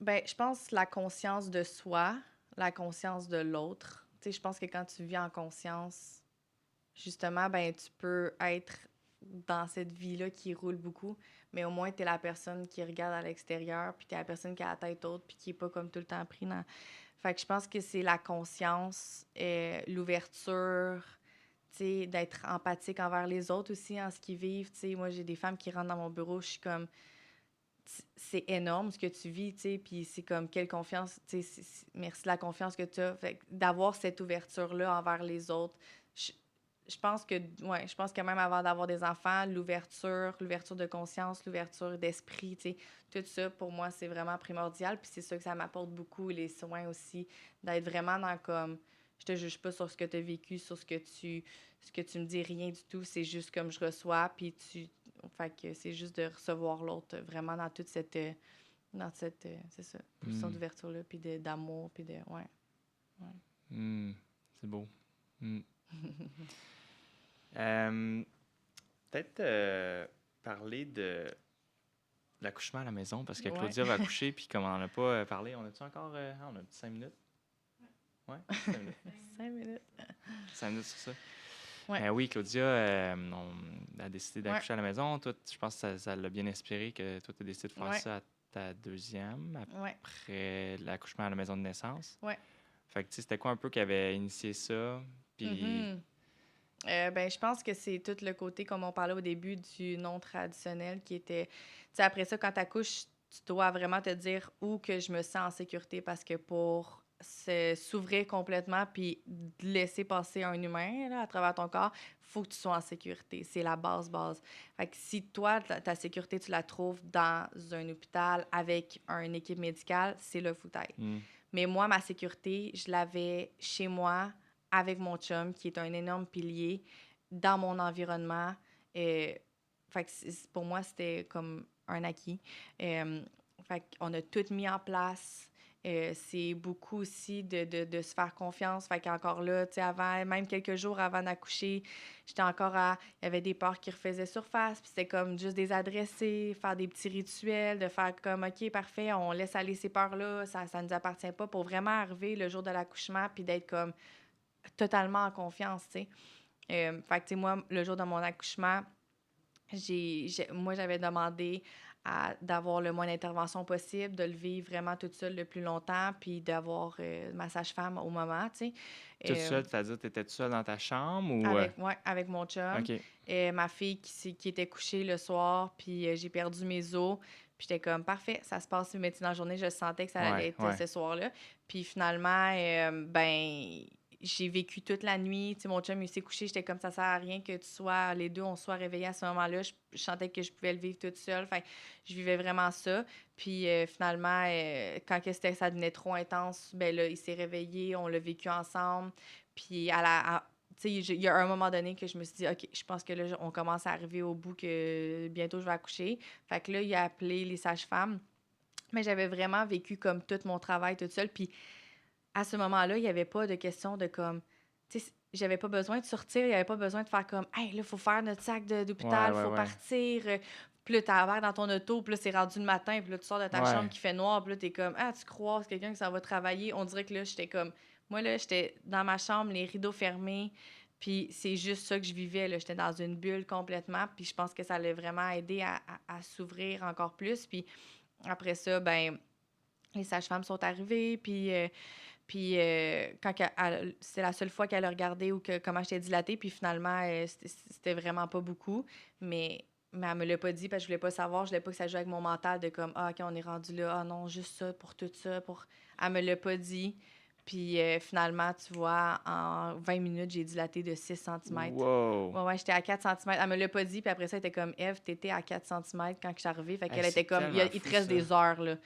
ben, je pense la conscience de soi, la conscience de l'autre. Tu sais, je pense que quand tu vis en conscience, justement, ben, tu peux être dans cette vie-là qui roule beaucoup, mais au moins, tu es la personne qui regarde à l'extérieur, puis tu es la personne qui a la tête haute, puis qui est pas comme tout le temps pris dans... Fait que je pense que c'est la conscience, l'ouverture, tu sais, d'être empathique envers les autres aussi en ce qu'ils vivent. Tu sais, moi, j'ai des femmes qui rentrent dans mon bureau, je suis comme, c'est énorme ce que tu vis, tu sais, puis c'est comme, quelle confiance, tu sais, merci de la confiance que tu as. Fait que d'avoir cette ouverture-là envers les autres, je, je pense que, ouais, je pense que même avant d'avoir des enfants, l'ouverture de conscience, l'ouverture d'esprit, tu sais, tout ça, pour moi, c'est vraiment primordial, puis c'est ça que ça m'apporte beaucoup, les soins aussi, d'être vraiment dans comme, je te juge pas sur ce que tu as vécu, sur ce que tu me dis, rien du tout, c'est juste comme je reçois, puis fait que c'est juste de recevoir l'autre vraiment dans cette c'est ça, position Mm. d'ouverture-là, puis d'amour, puis ouais. Mm. C'est beau. Mm. Euh, Peut-être parler de l'accouchement à la maison, parce que Ouais. Claudia va accoucher, puis comme on n'en a pas parlé, on a-tu encore... on a 5 minutes? Ouais, 5 minutes. 5 minutes. 5 minutes sur ça. Ouais. Oui, Claudia, on a décidé Ouais. d'accoucher à la maison. Toi, je pense que ça l'a bien inspiré que toi, tu as décidé de faire Ouais. ça à ta deuxième, Ouais. après l'accouchement à la maison de naissance. Ouais. Fait que, tu sais, c'était quoi un peu qui avait initié ça? Puis, Mhm. Ben, je pense que c'est tout le côté, comme on parlait au début, du non traditionnel qui était. Tu sais, après ça, quand tu accouches, tu dois vraiment te dire où que je me sens en sécurité parce que pour s'ouvrir complètement puis laisser passer un humain là, à travers ton corps, faut que tu sois en sécurité. C'est la base. Fait que si toi, ta sécurité, tu la trouves dans un hôpital avec une équipe médicale, c'est le foutail. hmm, Mais moi, ma sécurité, je l'avais chez moi avec mon chum, qui est un énorme pilier dans mon environnement. Fait que pour moi, c'était comme un acquis. Fait qu'on a tout mis en place. C'est beaucoup aussi de se faire confiance. Fait qu'encore là, tu sais, avant, même quelques jours avant d'accoucher, j'étais encore à... Il y avait des peurs qui refaisaient surface, puis c'était comme juste des adresser, faire des petits rituels, de faire comme, OK, parfait, on laisse aller ces peurs-là, ça nous appartient pas, pour vraiment arriver le jour de l'accouchement, puis d'être comme totalement en confiance, tu sais. Fait que, tu sais, moi, le jour de mon accouchement, moi, j'avais demandé d'avoir le moins d'intervention possible, de le vivre vraiment toute seule le plus longtemps, puis d'avoir ma sage-femme au moment, tu sais. toute Euh, seule, c'est-à-dire, t'étais-tu seule dans ta chambre ou... ouais, avec mon chum. OK. Ma fille qui était couchée le soir, puis j'ai perdu mes os. Puis j'étais comme, parfait, ça se passe, mais tu sais, dans la journée, je sentais que ça allait Ouais, être ouais. ce soir-là. Puis finalement, ben, j'ai vécu toute la nuit. Tu sais, mon chum, il s'est couché, j'étais comme, ça sert à rien que tu sois, les deux, on soit réveillés à ce moment-là. Je sentais que je pouvais le vivre toute seule. Fait que je vivais vraiment ça. Puis finalement, quand que ça devenait trop intense, ben là, il s'est réveillé, on l'a vécu ensemble. Puis tu sais, il y a un moment donné que je me suis dit, OK, je pense que là, on commence à arriver au bout que bientôt je vais accoucher. Fait que là, il a appelé les sages-femmes. Mais j'avais vraiment vécu comme tout mon travail toute seule. Puis à ce moment-là, il n'y avait pas de question de comme. Tu sais, j'avais pas besoin de sortir, il n'y avait pas besoin de faire comme, hey, là, il faut faire notre sac Ouais, d'hôpital, il ouais, faut ouais. partir. Puis là, t'as dans ton auto, puis là, c'est rendu le matin, puis là, tu sors de ta chambre Ouais. qui fait noir, puis là, t'es comme, ah, tu croises quelqu'un que ça va travailler. On dirait que là, j'étais comme. Moi, là, j'étais dans ma chambre, les rideaux fermés, puis c'est juste ça que je vivais, là. J'étais dans une bulle complètement, puis je pense que ça allait vraiment aider à s'ouvrir encore plus. Puis après ça, ben les sages-femmes sont arrivées, puis quand c'est la seule fois qu'elle a regardé ou que comment j'étais dilatée, puis finalement, c'était vraiment pas beaucoup. Mais elle me l'a pas dit parce que je voulais pas savoir, je voulais pas que ça joue avec mon mental de comme, ah, OK, on est rendu là, ah non, juste ça, pour tout ça, pour... Elle me l'a pas dit. Puis finalement, tu vois, en 20 minutes, j'ai dilaté de 6 cm. Wow! Ouais, j'étais à 4 cm. Elle me l'a pas dit, puis après ça, elle était comme, Eve, t'étais à 4 cm quand je suis arrivée. Fait Hey, qu'elle était c'est comme, tellement il te fou, reste ça. des heures, là.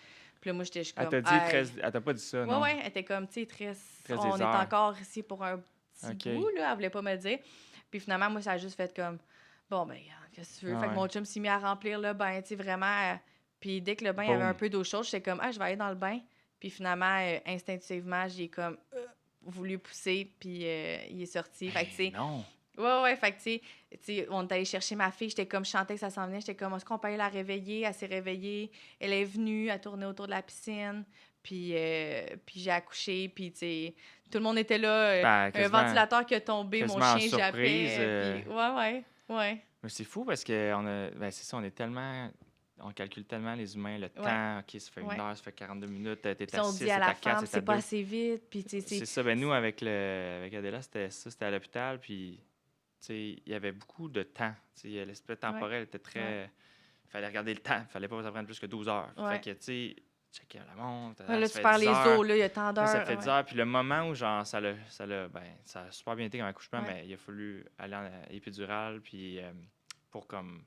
Puis là, moi, j'étais juste Elle comme, t'a dit hey. 13... Elle t'a pas dit ça, Ouais, non? ouais, elle était comme, tu sais, très... 13 On des est heures. encore ici pour un petit bout, OK. là. Elle voulait pas me le dire. Puis finalement, moi, ça a juste fait comme, bon, ben, regarde, qu'est-ce que tu veux? Ah Fait que ouais. mon chum s'est mis à remplir le bain, tu sais, vraiment. Puis dès que le bain avait un Boom. peu d'eau chaude, j'étais comme, ah, je vais aller dans le bain. Puis finalement, instinctivement, j'ai comme voulu pousser, puis il est sorti. Fait que, tu Ben sais, non! ouais, fait que, tu sais, on est allé chercher ma fille, j'étais comme, je sentais que ça s'en venait, j'étais comme, est-ce qu'on peut aller la réveiller? Elle s'est réveillée, elle est venue, elle tournait autour de la piscine, puis j'ai accouché, puis, tu sais, tout le monde était là, Ben, un ventilateur qui a tombé, mon quasiment en chien surprise. jappait, puis ouais, Mais c'est fou parce que on a, ben c'est ça, on est tellement, on calcule tellement les humains, le ouais, temps, OK, ça fait une ouais. heure, ça fait 42 minutes, t'es Puis à on 6, dit à t'es la à 4, femme, t'es à c'est pas 2. assez vite, puis, tu sais, C'est ça, ben nous, avec Adela, c'était ça, c'était à l'hôpital, puis, tu sais, il y avait beaucoup de temps. Tu sais, l'esprit ouais, temporel était ouais, très... Il fallait regarder le temps, il fallait pas que ça prenne plus que 12 heures. Fait ouais. que, tu sais, checker la montre, Ouais, ah, là, ça tu fait perds 10 les heures. os, là, il y a tant Là, ça d'heures, fait 10 ouais, heures. Puis le moment où, genre, ça a super bien été comme accouchement, ouais, mais il a fallu aller en épidurale, puis pour comme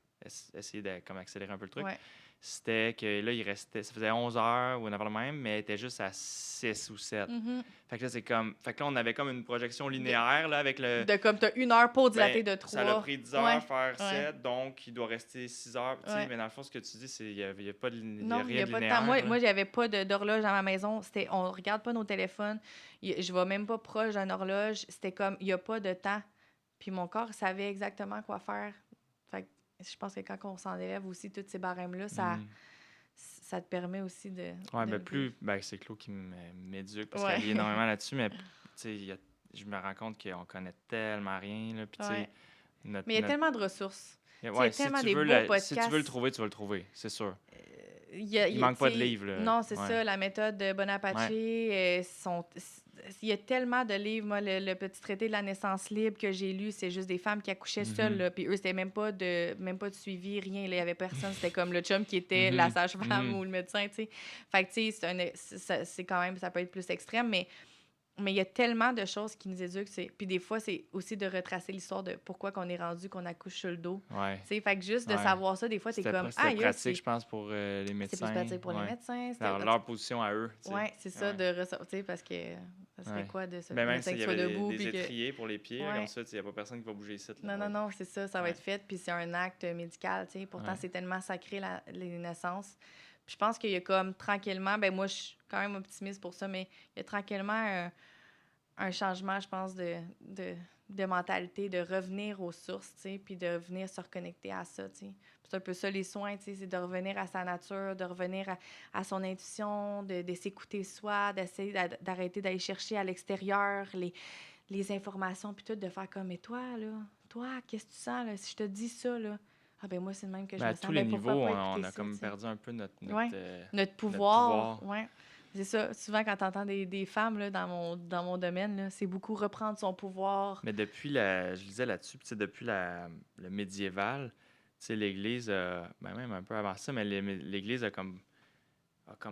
essayer de comme accélérer un peu le truc, ouais. c'était que là, il restait, ça faisait 11 heures ou n'importe le même, mais elle était juste à 6 ou 7. Mhm. Fait que là, c'est comme, fait que là, on avait comme une projection De, linéaire, là, avec le, de comme, t'as 1 heure pour ben, dilater de ça l'a 3. pris 10 Ouais, heures faire ouais, 7, donc il doit rester 6 heures, tu sais, ouais. mais dans le fond, ce que tu dis, c'est il y a pas de, il y a Non, il n'y rien a de pas de temps. linéaire, Moi là. j'avais pas d'horloge dans ma maison. On regarde pas nos téléphones. Je vais même pas proche d'une horloge. C'était comme, il n'y a pas de temps. Puis mon corps savait exactement quoi faire. Fait que je pense que quand on s'enlève aussi tous ces barèmes-là, Hmm. ça te permet aussi Ouais, de ben le vivre. ben c'est Claude qui m'éduque parce Ouais. qu'elle lit énormément là-dessus, mais tu sais, je me rends compte qu'on connaît tellement rien, là, puis tu sais, Ouais. Mais il y a notre... tellement de ressources. Tu sais, il y Ouais, a tellement des beaux si tu veux le podcasts. trouver, tu vas le trouver, c'est sûr. Il y a, Il tu manque pas de sais, livres, là. non, c'est Ouais, ça, la méthode de Bonaparte, ouais. il y a tellement de livres. Moi, le petit traité de la naissance libre que j'ai lu, c'est juste des femmes qui accouchaient seules, Mhm. là. Puis eux, c'était même pas de suivi, rien. Là. Il y avait personne. C'était comme le chum qui était la Mhm. sage-femme Mhm. ou le médecin, tu sais. Fait que, tu sais, c'est quand même, ça peut être plus extrême, mais il y a tellement de choses qui nous éduquent. Puis des fois, c'est aussi de retracer l'histoire de pourquoi qu'on est rendu qu'on accouche sur le dos. Ouais, Tu sais, fait que juste de ouais. savoir ça, des fois, t'es comme, C'était aïe, pratique, je pense, pour les c'est plus médecins. pratique pour les Ouais. médecins. Leur position à eux, tu sais. Ouais, c'est ça, Ouais. de ressortir, parce que ça serait Ouais. quoi de ça, Mais le même médecin s'il qui y soit avait debout, des puis que... étriers pour les pieds, là, comme Ouais. ça, il n'y a pas personne qui va bouger ici. Là. Non, non, Ouais. non, c'est ça, ça va Ouais. être fait, puis c'est un acte médical, tu sais. Pourtant, Ouais. c'est tellement sacré, les naissances. Puis je pense qu'il y a comme tranquillement, ben moi, je suis quand même optimiste pour ça, mais il y a tranquillement un changement, je pense, de mentalité, de revenir aux sources, tu sais, puis de venir se reconnecter à ça, tu sais. Puis c'est un peu ça, les soins, tu sais, c'est de revenir à sa nature, de revenir à son intuition, de s'écouter soi, d'essayer d'arrêter d'aller chercher à l'extérieur les informations, puis tout, de faire comme, mais toi, qu'est-ce que tu sens, là? Si je te dis ça, là, ah ben moi, c'est le même que je Mais me à sens. tous les Ben pourquoi niveaux, pas on écouter a ça, comme tu sais? perdu un peu Ouais. Notre notre pouvoir, pouvoir. ouais. C'est ça. Souvent, quand tu entends des femmes là, dans mon domaine, là, c'est beaucoup reprendre son pouvoir. Mais je lisais là-dessus, puis tu sais, depuis le médiéval, tu sais, l'Église, ben même un peu avant ça, mais l'Église a comme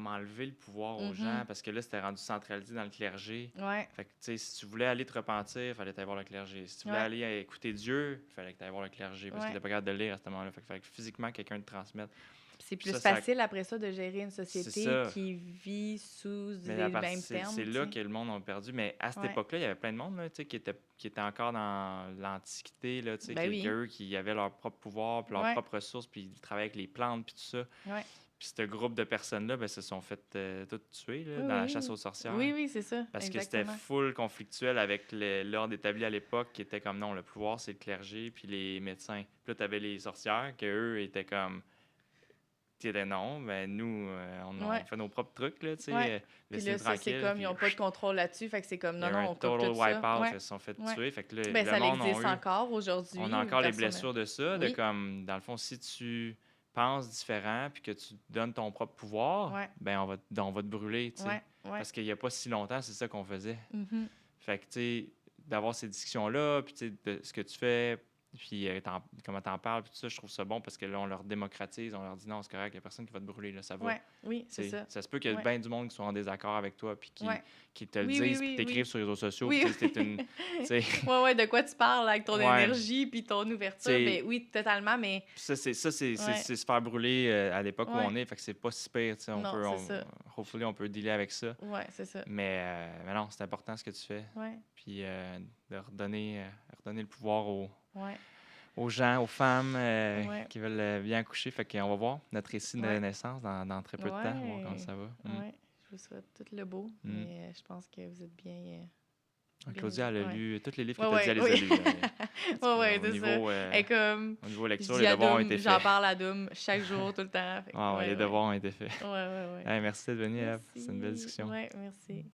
enlevé le pouvoir aux gens Mhm. parce que là, c'était rendu centralisé dans le clergé. Ouais, Fait que, tu sais, si tu voulais aller te repentir, il fallait aller voir le clergé. Si tu voulais ouais, aller écouter Dieu, il fallait que tu ailles voir le clergé parce qu'il ouais. n'était pas capable de lire à ce moment-là. Fait que fallait que physiquement quelqu'un te transmette. Puis c'est Puis plus ça, facile après ça de gérer une c'est société ça. qui vit sous Mais les mêmes c'est termes, tu là sais. que le monde a perdu. Mais à cette Ouais. époque-là, il y avait plein de monde là, tu sais, qui était encore dans l'Antiquité, là, tu sais, Ben oui. qu'eux qui avaient leur propre pouvoir, puis leurs Ouais, propres ressources, puis ils travaillaient avec les plantes, puis tout ça. ouais. Puis ce groupe de personnes-là, ben, se sont fait toutes tuer là, Oui, dans la chasse aux oui. sorcières. Oui, oui, c'est ça, Parce que c'était exactement. full conflictuel avec l'ordre établi à l'époque qui était comme non, le pouvoir c'est le clergé puis les médecins. Puis là, t'avais les sorcières qui eux étaient comme tu étais non, ben nous on Ouais, fait nos propres trucs là, tu sais, ouais. Puis là, laissez-nous ça, c'est tranquille comme, ils puis n'ont pas de contrôle là-dessus, fait que c'est comme, il y non, a eu non, un on coupe total tout ça. wipe-out, Ouais, ils se sont fait ouais. tuer. Fait que là, Ben, le ça monde existe encore on a aujourd'hui, encore les personnellement. blessures de ça, de Oui, comme dans le fond, si tu penses différent puis que tu donnes ton propre pouvoir, ouais, ben on va te brûler, tu sais. ouais, ouais. Parce qu'il n'y a pas si longtemps, c'est ça qu'on faisait. Mhm. Fait que, tu sais, d'avoir ces discussions-là, puis tu sais, de ce que tu fais, puis comment t'en parles, puis tout ça, je trouve ça bon parce que là, on leur démocratise, on leur dit non, c'est correct, il n'y a personne qui va te brûler, là, ça va. Ouais, oui, Tu c'est sais, ça. ça se peut qu'il y ait Ouais, bien du monde qui soit en désaccord avec toi, puis ouais. qui te le Oui, oui, disent, puis oui, t'écrivent oui. sur les réseaux sociaux, puis Oui, tu sais, c'est une. Tu sais, ouais, ouais, de quoi tu parles avec ton ouais. énergie puis ton Tu ouverture? sais, Ben oui, totalement, mais puis ouais, c'est se faire brûler à l'époque où on ouais. est, fait que c'est pas si pire, tu sais, Non, c'est ça. hopefully, on peut dealer avec ça. Ouais, c'est ça. Mais non, c'est important ce que tu fais. Ouais, Puis de redonner le pouvoir ouais, aux gens, aux femmes ouais, qui veulent bien accoucher. Fait qu'on va voir notre récit de ouais, naissance dans très peu de temps. On va voir comment ouais, ça va. ouais. Je vous souhaite tout le beau, Mm. mais je pense que vous êtes bien, bien Claudia, elle a ouais. lu tous les livres que Ouais, tu as dit, ouais, elle les a oui. lus. Là. Parce Ouais, que ouais, c'est ça. Et comme, au niveau je lecture, dis les à devoirs ont Doom, été j'en faits. parle à Doom chaque jour, tout le temps. Fait que Ah, ouais, ouais, les ouais. devoirs ont été faits. Ouais, ouais, ouais. Hey, merci d'être venu, Eve. C'est une belle Merci. discussion. Ouais, merci.